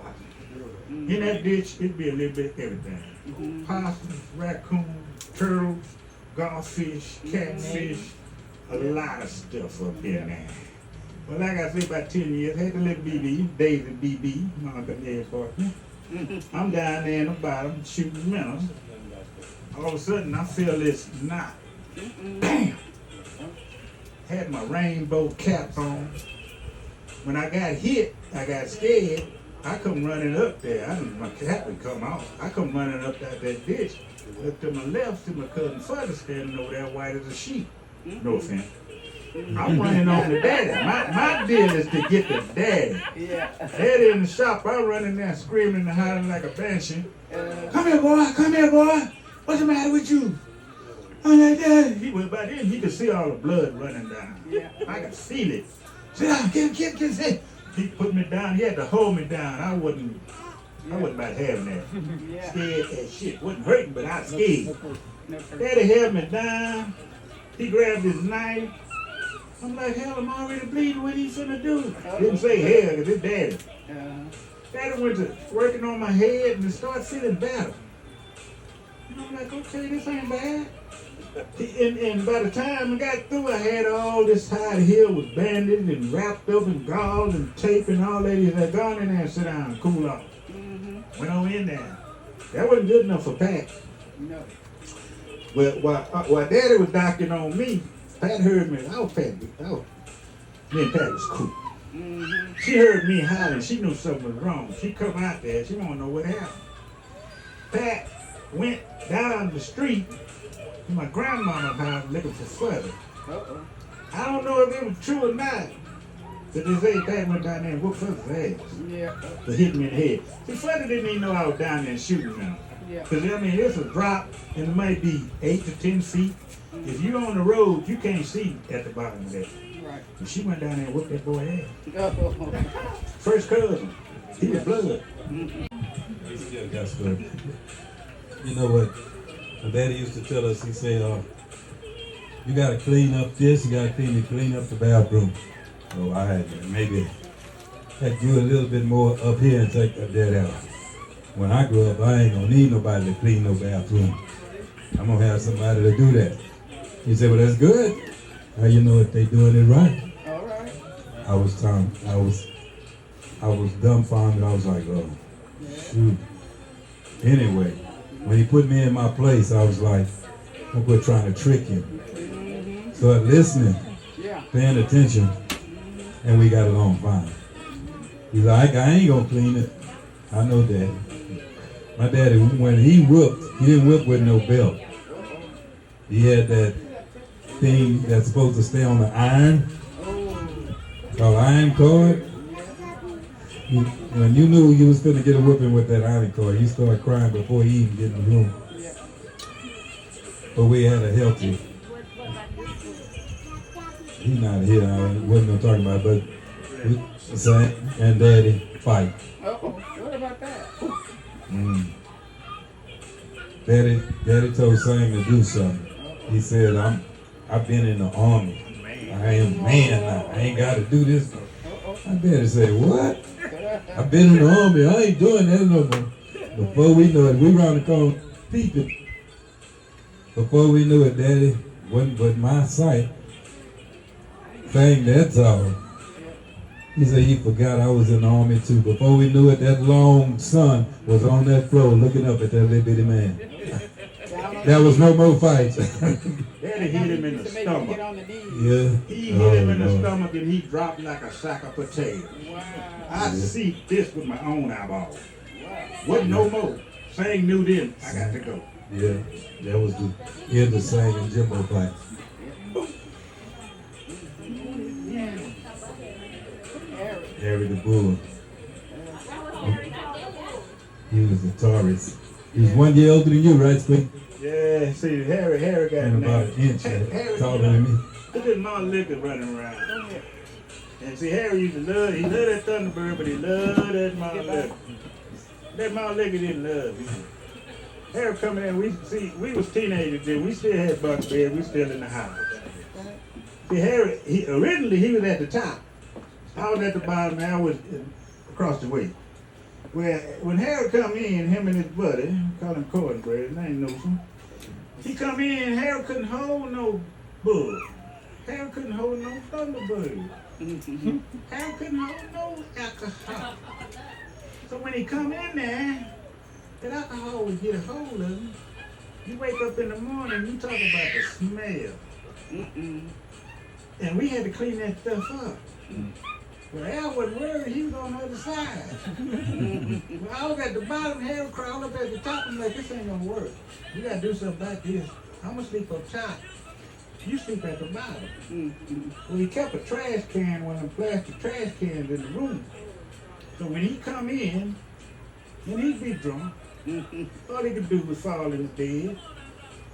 In that ditch, it'd be a little bit of everything. Possums, raccoons, turtles, goldfish, catfish, a lot of stuff up in there. Well, like I said, about 10 years, had the little BB, Daisy BB, my canal partner. I'm down there in the bottom shooting minnows. All of a sudden, I feel this knot. Bam! Had my rainbow cap on. When I got hit, I got scared. I come running up there. My cap would come off. I come running up that ditch. Look to my left, see my cousin Fudder standing over there, white as a sheep. No offense. I'm running on the daddy. My deal is to get the daddy.
Yeah.
Daddy in the shop, I run in there screaming and hollering like a banshee. Come here, boy. What's the matter with you? I'm like, Daddy. He was by then, he could see all the blood running down.
Yeah.
I could feel it. Sit down, get. He put me down, he had to hold me down. I wasn't about having that.
Yeah.
Scared as shit. Wasn't hurting, but I was scared. Daddy held me down. He grabbed his knife. I'm like, hell, I'm already bleeding. What he finna do? Didn't say hell, because it's Daddy. Daddy went to working on my head and started feeling better. And I'm like, okay, this ain't bad. And by the time I got through, I had all this side here was bandaged and wrapped up in gauze and tape and all that. He said, go on in there and sit down and cool off. Went on in there. That wasn't good enough for Pat.
No.
Well, while Daddy was doctoring on me, Pat heard me. Me and Pat was cool. She heard me hollering. She knew something was wrong. She come out there. She want to know what happened. Pat went down the street to my grandmama's house looking for Fudder. I don't know if it was true or not, but they say Pat went down there and whooped Fudder's ass.
Yeah.
For hitting me in the head. See, Fudder didn't even know I was down there shooting him.
Yeah.
Because, I mean, it's a drop, and it might be 8 to 10 feet. If you're on the road, you can't see at the bottom of that.
Right.
And she went down there and whooped that boy ass.
Oh.
First cousin. He was blood.
That's good. You know what my daddy used to tell us? He said, you got to clean up this, you got to clean up the bathroom. So I had to do a little bit more up here and take that out. When I grow up, I ain't going to need nobody to clean no bathroom. I'm going to have somebody to do that. He said, well, that's good. How you know if they doing it right?
All right.
I was dumbfounded. I was like, oh, shoot. Anyway, when he put me in my place, I was like, I'm quit trying to trick him. Started listening, paying attention, and we got along fine. He's like, I ain't gonna clean it. I know Daddy. My daddy, when he whooped, he didn't whip with no belt. He had that thing that's supposed to stay on the iron, called iron cord. When you knew you was going to get a whooping with that iron cord, you started crying before he even get in the room. But we had a healthy. He's not here. I wasn't talking about, but Sam and Daddy fight.
What about that?
Daddy told Sam to do something. He said, I've been in the army. I am a man now. I ain't got to do this. My daddy said, what? I've been in the army. I ain't doing that no more. Before we knew it, we round the corner peeping. Before we knew it, Daddy wasn't but my sight. Thing that's all. He said he forgot I was in the army too. Before we knew it, that long sun was on that floor looking up at that little bitty man. There was no more fights.
Daddy hit him in the stomach.
Yeah.
He hit him in the stomach and he dropped like a sack of potatoes. I see this with my own eyeball. Wasn't no more. Sang new then. I got to go.
Yeah, that was the end of singing Jimbo fight. Harry the Bull. He was a Taurus. He was 1 year older than you, right, Squeak?
Yeah, see, Harry got
And about an inch taller than me.
Look at Mount Liquor running around. And see, Harry used to love, he loved that Thunderbird, but he loved that Mount Liquor. That Mount Liquor didn't love him. Harry coming in, we was teenagers then, we still had bunk bed, we still in the house. See, Harry, originally he was at the top. I was at the bottom, and I was across the way. Well, when Harry come in, him and his buddy, we call him Cornbread, his name Newsom, he come in, Harry couldn't hold no bull. Harry couldn't hold no Thunderbird. Harry couldn't hold no alcohol. So when he come in there, that alcohol would get a hold of him. You wake up in the morning, you talk about the smell. And we had to clean that stuff up. Well, Al wasn't worried, he was on the other side. Well, I was at the bottom, Harry crawled up at the top, I'm like, this ain't gonna work. We gotta do something about this. I'm gonna sleep up top. You sleep at the bottom. Well, he kept a trash can, one of them plastic trash cans in the room. So when he come in, and he'd be drunk, all he could do was fall in the bed.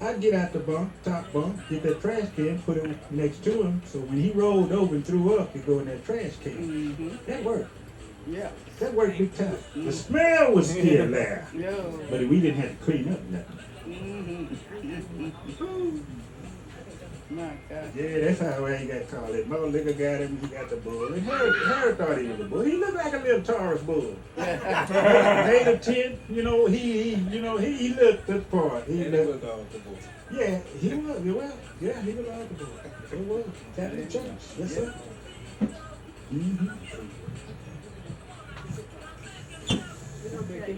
I'd get out the bunk, top bunk, get that trash can, put it next to him, so when he rolled over and threw up, he'd go in that trash can. That worked.
Yeah.
That worked big time. The smell was still there,
Yeah.
but we didn't have to clean up nothing.
My God.
Yeah, that's how he got called. That mother liquor got him, he got the bull. And Harry thought he was a bull. He looked like a little Taurus bull. Made a tent, he looked the part. He looked the bull. Yeah, he was. Well, yeah, he was all the bull. So it was. Catholic Church. Yes, sir.
You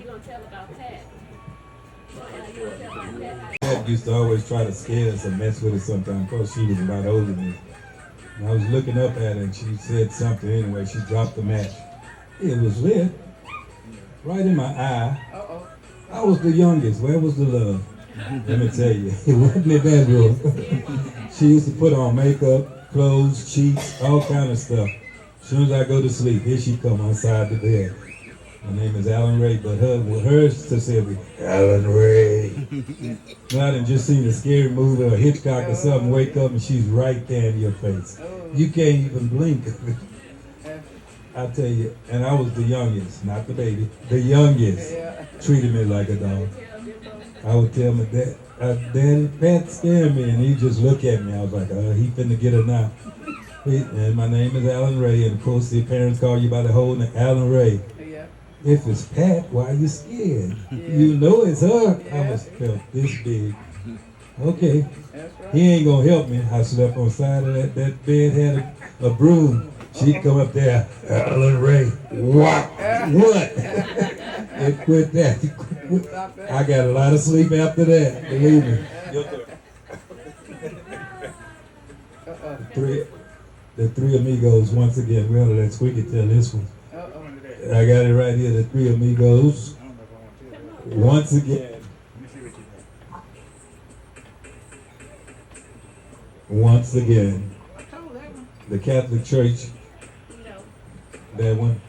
gonna tell about Pat? You gonna tell about Pat?
Dad used to always try to scare us and mess with us sometimes because she was a lot older than me. And I was looking up at her and she said something anyway. She dropped the match. It was lit. Right in my eye. I was the youngest. Where was the love? Let me tell you, it wasn't in that room. She used to put on makeup, clothes, sheets, all kind of stuff. As soon as I go to sleep, here she come outside the bed. Her name is Alan Ray, but hers to say was Alan Ray. Now I done just seen a scary movie or Hitchcock or something, wake up and she's right there in your face. You can't even blink. I tell you, and I was the youngest, not the baby, the youngest. Treated me like a dog. I would tell my dad, Daddy, Pat scared me, and he'd just look at me. I was like, he finna get her now. And my name is Alan Ray, and of course the parents call you by the whole name, Alan Ray. If it's Pat, why are you scared? You know it's her. I must have felt this big. Okay. He ain't gonna help me. I slept on the side of that bed, had a broom. She'd come up there, Alan Ray, what? And quit that. I got a lot of sleep after that, believe me. The three amigos, once again, we'll let Squeaky tell this one. I got it right here, the three amigos. Once again. Once again. The Catholic Church. That one.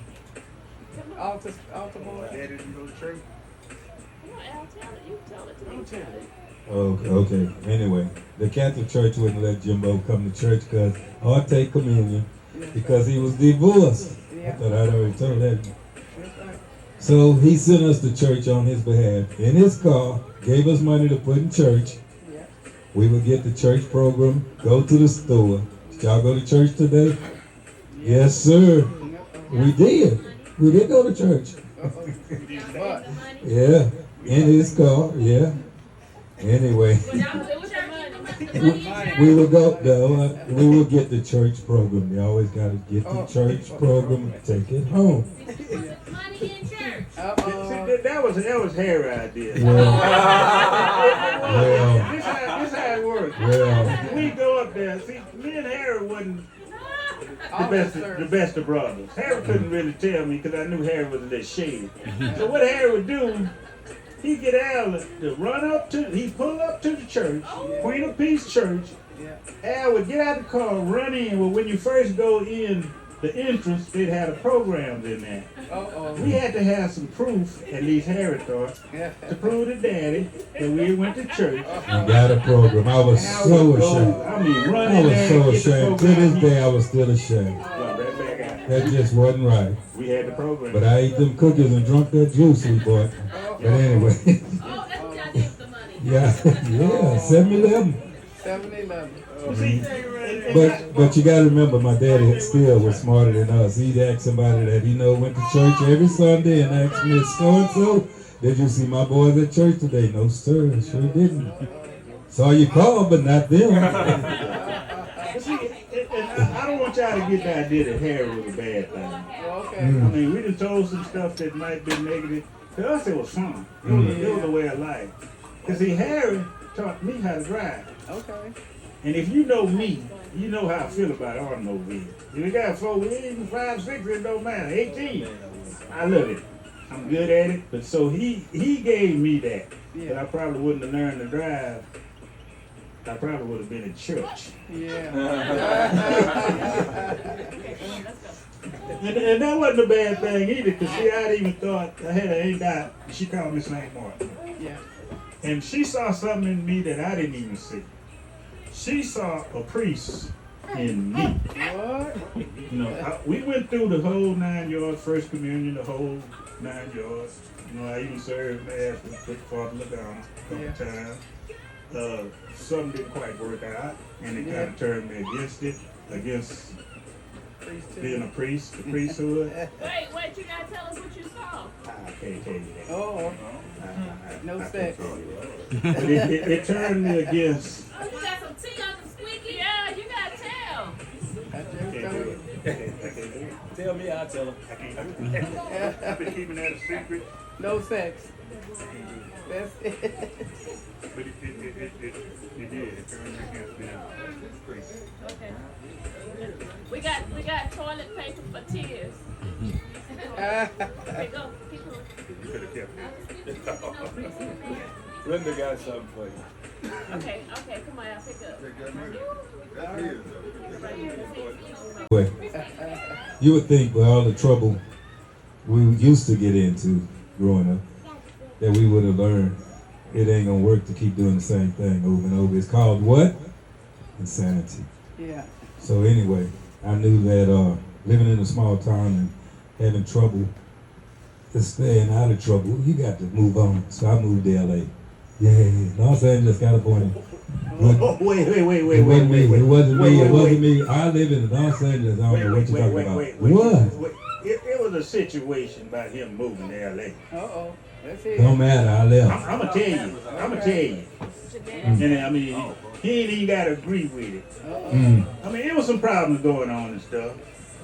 Altar boy.
Daddy didn't go to church.
Al, tell it. You tell it to me. Tell it.
Okay. Anyway, the Catholic Church wouldn't let Jimbo come to church or take communion because he was divorced. I thought I'd already told that. So he sent us to church on his behalf in his car, gave us money to put in church. We would get the church program, go to the store. Did y'all go to church today? Yes, sir. We did. We did go to church. Yeah, in his car, yeah. Anyway, we would go, we would get the church program. You always got to get the church program and take it home.
Money in church.
See, that was Harry's idea. This how it works. We go up there. See, me and Harry wasn't the best of brothers. Harry couldn't really tell me because I knew Harry was a little shady. So what Harry would do, he get Al to run up to, he pull up to the church, Queen of Peace Church.
Yeah.
Al would get out the car, run in. Well, when you first go in the entrance, they'd have the programs in there. We had to have some proof, at least Harry thought, to prove to Daddy that we went to church.
I got a program. I was so ashamed.
I mean,
I
running
was
there,
so
get the
ashamed. To
program.
this day, I was still ashamed.
Right back out.
That just wasn't right.
We had the program.
But I ate them cookies and drunk that juice we bought. But anyway,
Oh, that's what y'all did with the money.
yeah, 7-Eleven.
7-Eleven.
See,
But you gotta remember, my daddy still was smarter than us. He'd ask somebody that he know went to church every Sunday and asked me, so and so, did you see my boys at church today? No, sir, I sure didn't. Saw you call, but not them.
see, I don't want y'all to get the idea that Harry was a bad thing.
Okay.
I mean, we done told some stuff that might be negative. To us, it was fun. It was a way of life. Because see, Harry taught me how to drive.
Okay.
And if you know me, you know how I feel about automobiles. If we got 4 wheels, 5, 6, it don't matter. 18, I love it. I'm good at it. But so he gave me that. But I probably wouldn't have learned to drive. I probably would have been in church.
Yeah.
And that wasn't a bad thing either, because see, I'd even thought, I had an ain't out. She called me St. Martin.
Yeah.
And she saw something in me that I didn't even see. She saw a priest in me.
What?
You know, we went through the whole 9 yards, first communion, the whole 9 yards. You know, I even served mass with Father Caligone a couple times. Something didn't quite work out, and it kind of turned me against it, against being a priest, the priesthood.
Wait, you gotta tell us what you saw.
I can't tell you that.
Oh, no
I can't
sex.
tell you that. But it turned me against.
Oh, you got some tea on the squeaky? Yeah, you gotta tell.
I just
I can't
told
do
you.
it. I can't do it.
Tell me, I'll tell him.
I can't do it. I've been keeping that a secret.
No sex. That's it.
But it did. It turned me against being a priest.
Okay. We got toilet paper for tears. Okay, go. Keep going.
You could have kept it.
Linda got something for you.
Okay, come on, I'll pick up.
Anyway, you would think with all the trouble we used to get into growing up, that we would have learned it ain't gonna work to keep doing the same thing over and over. It's called what? Insanity.
Yeah.
So anyway, I knew that living in a small town and having trouble, just staying out of trouble, you got to move on. So I moved to LA. Yeah, Los Angeles, California.
Oh, wait.
It wasn't me. It wasn't me. I live in Los Angeles. I don't know what you're talking about. What?
It was a situation about him moving to LA.
Uh-oh. That's it.
Don't matter. I left.
I'm gonna tell you. And I mean, he ain't even gotta agree with it. I mean, there was some problems going on and stuff.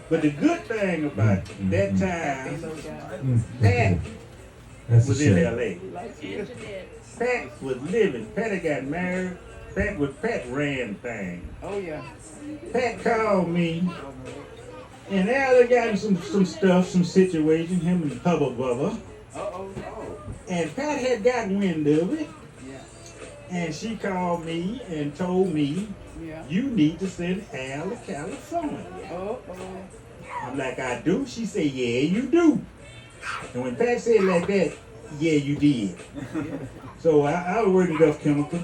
But the good thing about that time, Pat was in LA. Pat was living. Pat had got married. Pat ran things.
Oh, yeah.
Pat called me, and Al got him some stuff, some situation, him and Hubba Bubba.
Uh-oh.
And Pat had gotten wind of it,
Yeah.
and she called me and told me,
Yeah.
you need to send Al to California.
Uh-oh.
I'm like, I do? She said, yeah, you do. And when Pat said like that, yeah, you did. So I was working Gulf Chemical,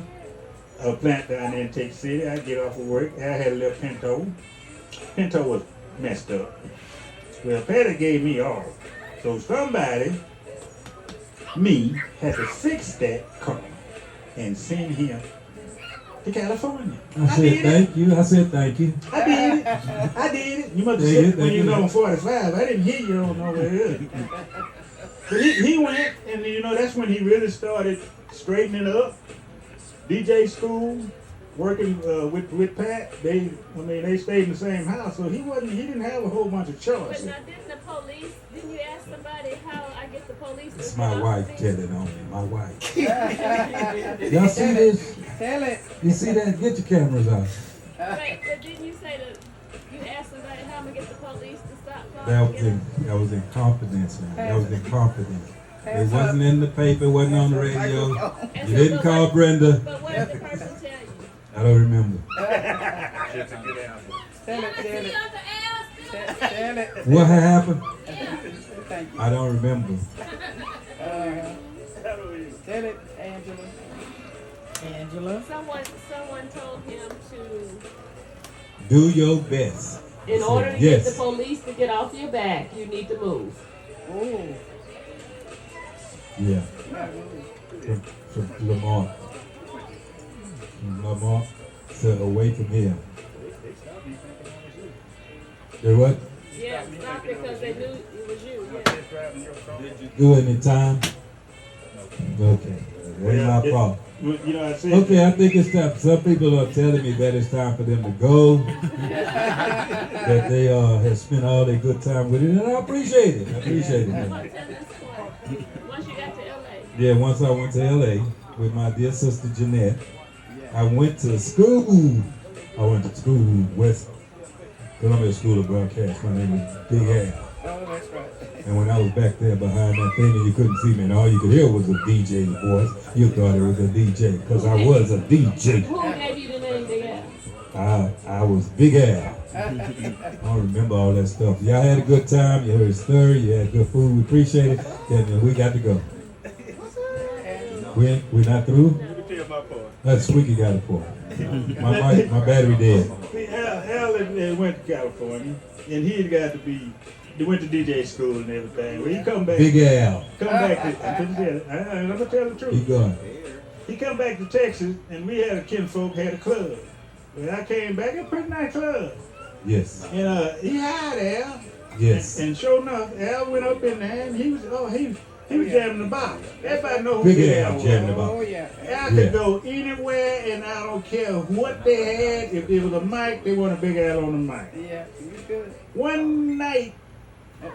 a plant down there in Texas City. I get off of work. I had a little Pinto. Pinto was messed up. Well, Pat gave me off. So somebody, me, had to fix that car and send him to California.
I said thank you. I
I did it. You must have said it when you know 45. I didn't hear you on over here. But he went, and you know, that's when he really started straightening up. DJ school, working with Pat. They stayed in the same house, so he didn't have a whole bunch of
But
choices.
now, didn't you ask somebody how I get the police?
It's my wife telling on me. My wife. Y'all see this?
Tell it.
You see that? Get your cameras out.
Wait, but didn't you say that you asked somebody how I'm gonna get the police to stop?
That was in confidence, man. That was in confidence. It wasn't in the paper, it wasn't on the radio.
And
You
so,
didn't call Brenda.
But what did the person tell you?
I don't remember.
Just a good answer.
Tell it, tell it. Tell it.
What happened?
Thank you.
I don't remember.
Tell it, Angela.
Angela.
Someone told him to,
Do your best.
in
I
order
said,
to get the
yes.
police to get off your back, you need to move.
Oh,
Yeah.
yeah,
From Lamar. From Lamar said away from here. They what?
Yeah, not because they knew it was you. Yeah.
Do it in time? Okay. That ain't my fault.
You know, I said.
Okay, I think it's time. Some people are telling me that it's time for them to go. That they have spent all their good time with it, and I appreciate it. I appreciate it.
Once you got to LA.
Yeah, once I went to LA with my dear sister Jeanette, I went to school. I went to school, West Columbia School of Broadcast. My name is Big Al.
oh, that's right.
And when I was back there behind that thing and you couldn't see me and all you could hear was a DJ's voice, you thought it was a DJ, because I was a DJ.
Who gave you the name Big Al?
I was Big Al. I don't remember all that stuff. Y'all had a good time, you heard a story, you had good food, we appreciate it, and we got to go. We're not through?
You can tell my part.
That's Squeaky got it for. My battery dead.
See, Al went to California, and he had got to be. He went to DJ school and everything. When he come back,
Big Al.
I'm gonna tell the
He
truth.
gone.
He come back to Texas, and we had a kinfolk had a club. When I came back, a pretty nice club,
Yes.
and he hired Al.
Yes.
And sure enough, Al went up in there, and he was jamming the box. Everybody know who
Big
Al
Al
was.
jamming the
Oh,
box.
yeah.
Al
Yeah.
could go anywhere, and I don't care what they had. If it was a mic, they want a Big Al on the mic.
Yeah, you good.
One night,
Uh-oh.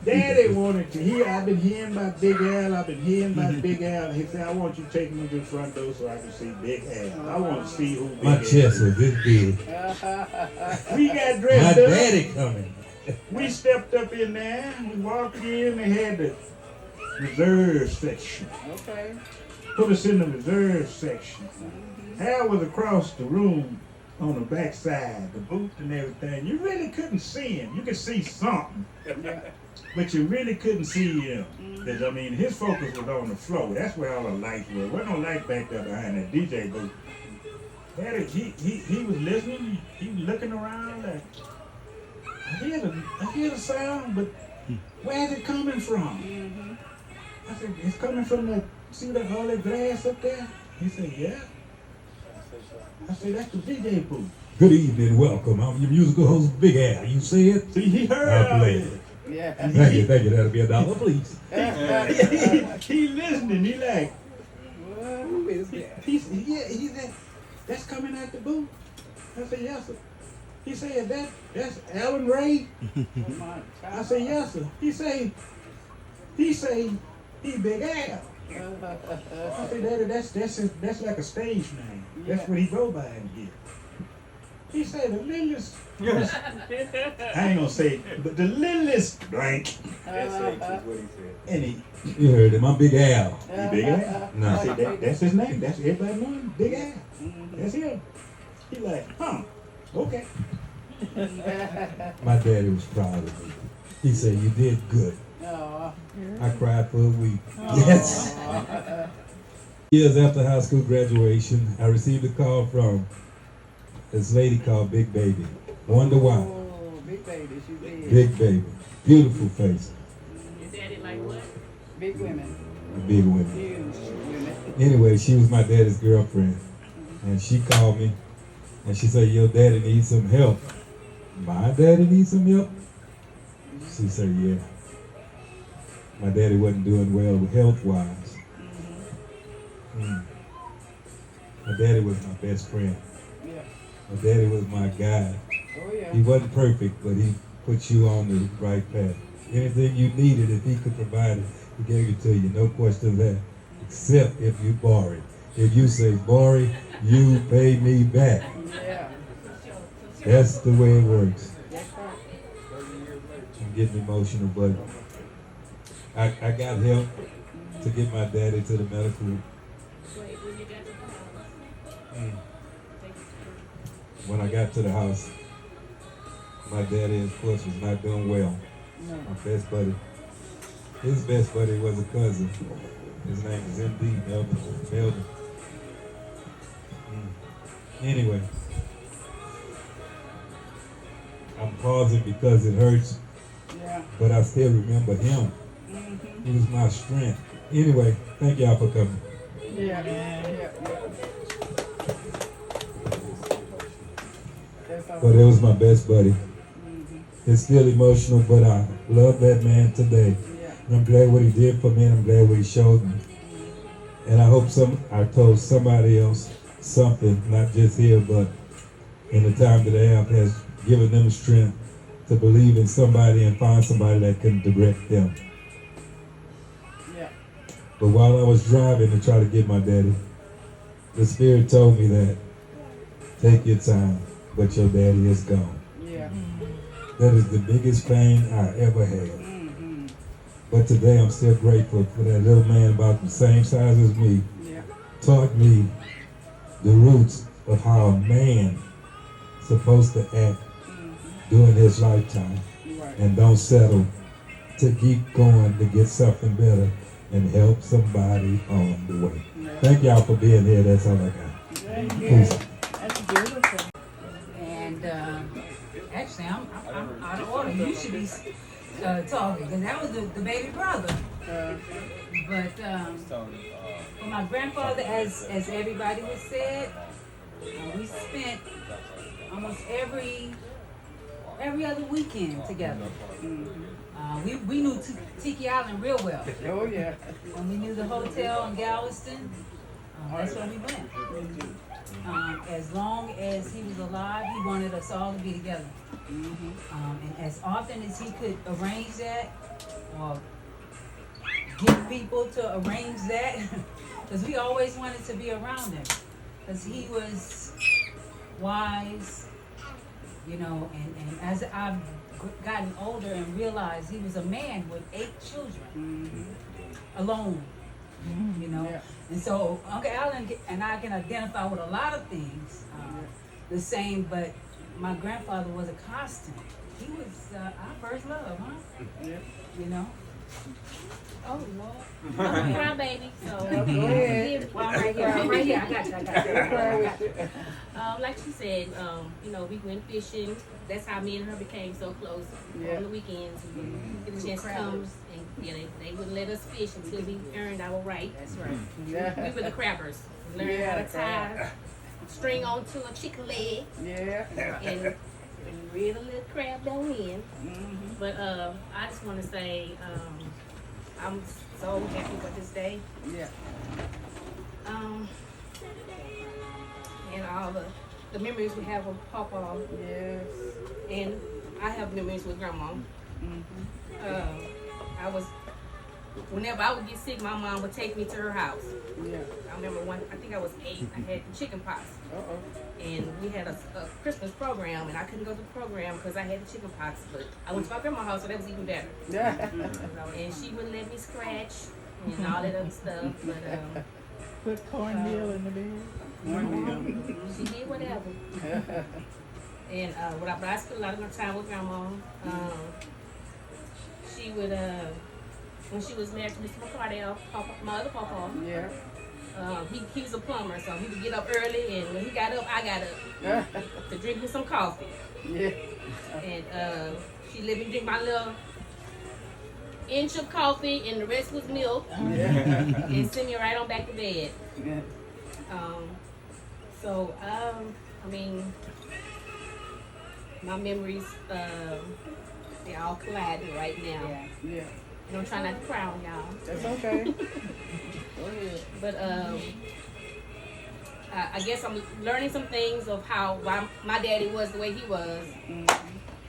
Daddy wanted to hear. I've been hearing about Big Al. I've been hearing about Big Al. He said, I want you to take me to the front door so I can see Big Al. I want to see who Big
My
Al
chest
is.
was this big.
We got
My
dressed up.
daddy coming.
We stepped up in there. We walked in. They had the reserve section.
Okay.
Put us in the reserve section. Al was across the room on the back side, the booth and everything. You really couldn't see him. You could see something, but you really couldn't see him. 'Cause, I mean, his focus was on the floor. That's where all the lights were. There wasn't no light back there behind that DJ booth. He was listening. He was looking around like, I hear the sound, but where's it coming from? I said, it's coming from the, see that all that glass up there? He said, yeah. I said, that's the DJ booth.
Good evening, welcome. I'm your musical host, Big Al. You see it?
See, he heard
I'll
all
play
this.
it.
Yeah.
Thank you. That'll be $1, please.
He listening. He like,
Who is that?
he said, that's coming out the booth. I said, yes, sir. He said, that's Alan Ray. I said, yes, sir. He say, he Big Al. I said, Daddy, that's like a stage name. That's what he go by in here. He said, the littlest, I ain't gonna say it, but the littlest blank. And he
You heard him. I'm Big Al.
Big Al.
No.
I said, that's his name. That's everybody know him. Big Al. That's him. He like, huh, okay.
My daddy was proud of me. He said, you did good.
Oh,
I cried for a week. Yes. Years after high school graduation, I received a call from this lady called Big Baby. Wonder why?
oh, big baby, she did.
Big Baby. Beautiful face.
Your daddy like what?
Big women.
Big women.
Huge women.
Anyway, she was my daddy's girlfriend. And she called me and she said, your daddy needs some help. My daddy needs some help? She said, yeah. My daddy wasn't doing well health-wise. My daddy was my best friend.
Yeah.
My daddy was my guide.
Oh, yeah.
He wasn't perfect, but he put you on the right path. Anything you needed, if he could provide it, he gave it to you. No question there. Except if you borrow it. If you say, borrow, you pay me back.
Yeah.
That's the way it works.
That's right.
I'm getting emotional, but I got help to get my daddy to the medical.
Wait, when you got to the house.
When I got to the house, my daddy, of course, was not doing well. My best buddy. His best buddy was a cousin. His name is MD, Melvin. Anyway, I'm pausing because it hurts, but I still remember him. He was my strength. Anyway, thank y'all for coming. But it was my best buddy. It's still emotional, but I love that man today. And I'm glad what he did for me, and I'm glad what he showed me. And I hope I told somebody else something, not just here, but in the time that I have, has given them the strength to believe in somebody and find somebody that can direct them. But while I was driving to try to get my daddy, the Spirit told me that, take your time, but your daddy is gone. That is the biggest pain I ever had. But today I'm still grateful for that little man about the same size as me. Taught me the roots of how a man supposed to act during his lifetime. And don't settle to keep going to get something better and help somebody on the way. Thank y'all for being here. That's all I got. Peace.
That's beautiful.
And actually, I'm out of order. You should be talking, because that was the baby brother. But for my grandfather, as everybody has said, we spent almost every other weekend together. We knew Tiki Island real well.
Oh, yeah.
When we knew the hotel in Galveston, that's where we went. As long as he was alive, he wanted us all to be together. And as often as he could arrange that, or get people to arrange that, because we always wanted to be around him, because he was wise, you know, and as I've gotten older and realized he was a man with 8 children, alone, you know. And so Uncle Allen and I can identify with a lot of things the same, but my grandfather was a constant. He was our first love, huh? You know?
Oh, Lord. I'm a cry baby, so.
Go ahead.
Well, I'm right here. I got you.
Like she said, you know, we went fishing. That's how me and her became so close on the weekends. We get a chance to come, and they wouldn't let us fish until we earned our right. That's right. We were the crabbers. We learned how to tie string onto a chicken leg. And reel a little crab down in. But I just want to say, I'm so happy for this day. And all the memories we have with Papa. And I have memories with Grandma. Whenever I would get sick, my mom would take me to her house. I remember I think I was 8, I had chicken pox. And we had a Christmas program, and I couldn't go to the program because I had the chicken pox, but I went to my grandma's house, so that was even better. And she wouldn't let me scratch and all that other stuff, but
put cornmeal in the bed.
She did whatever. And but I spent a lot of my time with Grandma. She would, when she was married to Mr. McCardell, my other papa, he was a plumber, so he would get up early, and when he got up, I got up to drink me some coffee. And she let me drink my little inch of coffee, and the rest was milk, and send me right on back to bed. So, I mean, my memories, they all collided right now. And I'm trying not to cry on y'all.
That's okay. Go ahead.
But I guess I'm learning some things of why my daddy was the way he was.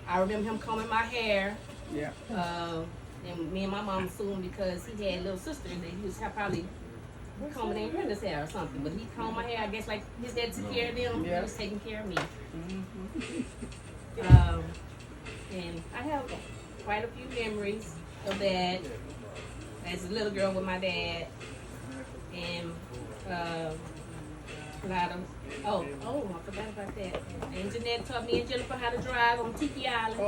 I remember him combing my hair. And me and my mom assumed because he had little sisters that he was probably combing their Brenda's hair or something. But he combed my hair, I guess, like his dad took care of them. He was taking care of me. And I have quite a few memories of that. as a little girl with my dad, and a lot of I forgot about that. And Jeanette taught me and Jennifer how to drive on Tiki Island.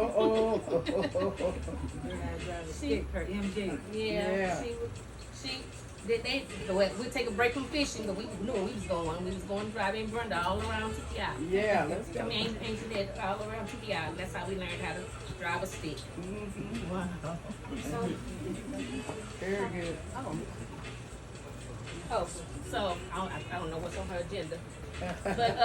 Her MJ.
Yeah. We'd take a break from fishing, but we knew where we was going. We was going to drive in Brenda all around Tiki Island.
Yeah, let's go.
I mean, and Jeanette all around Tiki Island. That's how we learned how to drive a stick.
Wow.
So,
Very good.
so I don't know what's on her agenda. But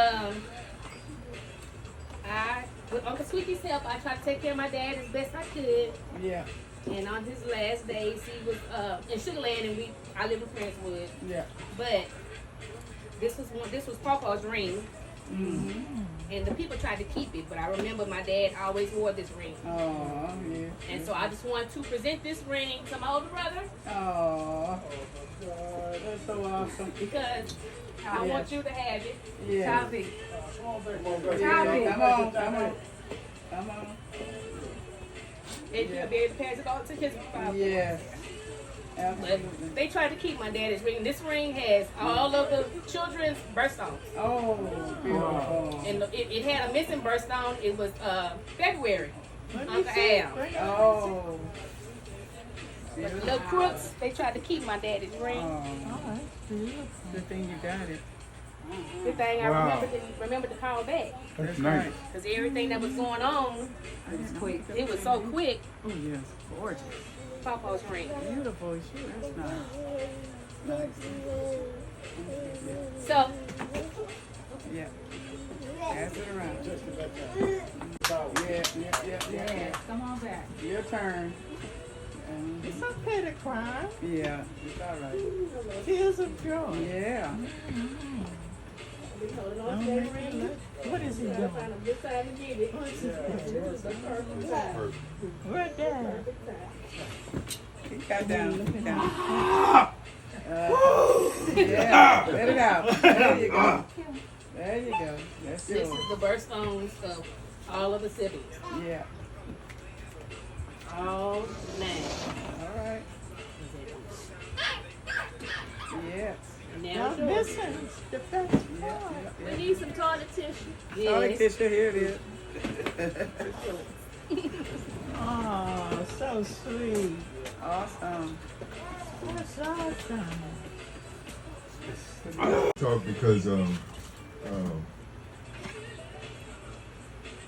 with Uncle Sweetie's help, I tried to take care of my dad as best I could.
Yeah,
And on his last days, he was in Sugar Land, and I live in Friendswood.
yeah.
But this was Pawpaw's ring, and the people tried to keep it. But I remember my dad always wore this ring,
Oh, yeah.
and so I just wanted to present this ring to my older brother
Oh, God, that's so awesome.
because I want you to have it.
Yeah.
Topic.
Yeah, come on.
And you'll be able to pass it on to his father.
Yes,
But
absolutely.
they tried to keep my dad's ring. This ring has all of the children's birthstones.
Oh, beautiful.
And it had a missing birthstone. It was February. Uncle Al.
Oh.
But the little crooks, they tried to keep my daddy's ring.
Oh,
That's beautiful.
good thing you got it.
Good thing I remembered to call back.
That's right.
Because everything that was going on,
It was quick.
it was so quick.
Oh, yes, gorgeous.
Papa's ring.
Beautiful. Sure, that's nice.
So,
Yeah. Pass it around. Yeah.
Yes, come on back.
Your turn.
It's okay to cry.
Yeah, it's all right.
Tears of joy.
Yeah.
What is he doing? Right there.
Got down. Yeah, let it out. There you go. There you go. That's
this
yours.
is the birthstones of all of the siblings.
Yeah.
All 9.
All right. Yes.
Now
Now
yours.
this is the best part.
We need some toilet tissue.
Toilet
Yes.
tissue, here it is.
Oh, so sweet.
Awesome.
That's awesome.
Talk because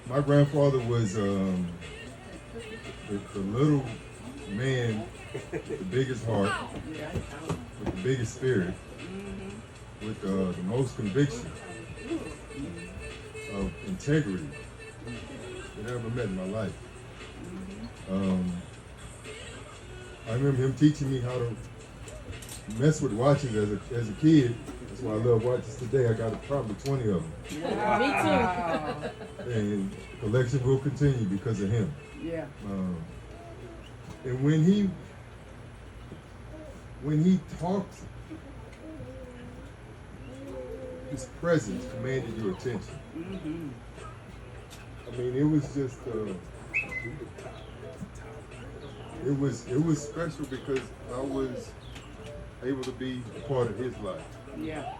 my grandfather was the little man with the biggest heart, with the biggest spirit, with the most conviction of integrity that I ever met in my life. I remember him teaching me how to mess with watches as a kid. That's why I love watches today. I got probably 20 of them.
Wow.
And collection will continue because of him.
Yeah.
And when he talked, his presence commanded your attention. I mean, it was just it was special because I was able to be a part of his life.
Yeah.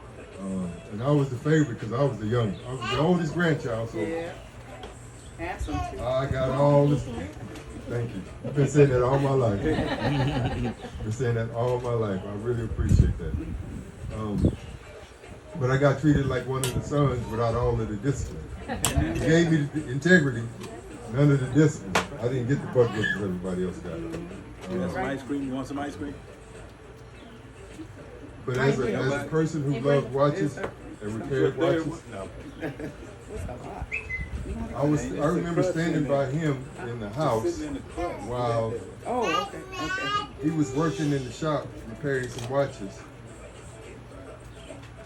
And I was the favorite because I was the oldest grandchild. So
Yeah. Handsome too.
I got all this. Thank you. I've been saying that all my life. Been saying that all my life. I really appreciate that. But I got treated like one of the sons without all of the discipline. He gave me the integrity, none of the discipline. I didn't get the butt whippings everybody else got.
You want some ice cream? You want some ice cream?
But as a person who loved watches and repaired watches,
No.
I remember standing by him in the house while
Oh, okay.
he was working in the shop repairing some watches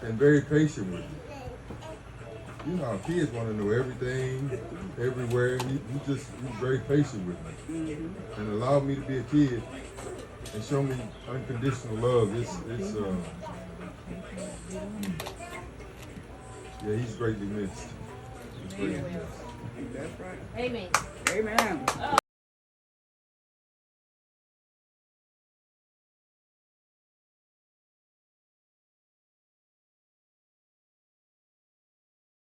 and very patient with me. You know how kids want to know everything, everywhere. He was very patient with me and allowed me to be a kid and show me unconditional love. Yeah, he's greatly missed. He's greatly missed.
That's right.
Amen.
Amen.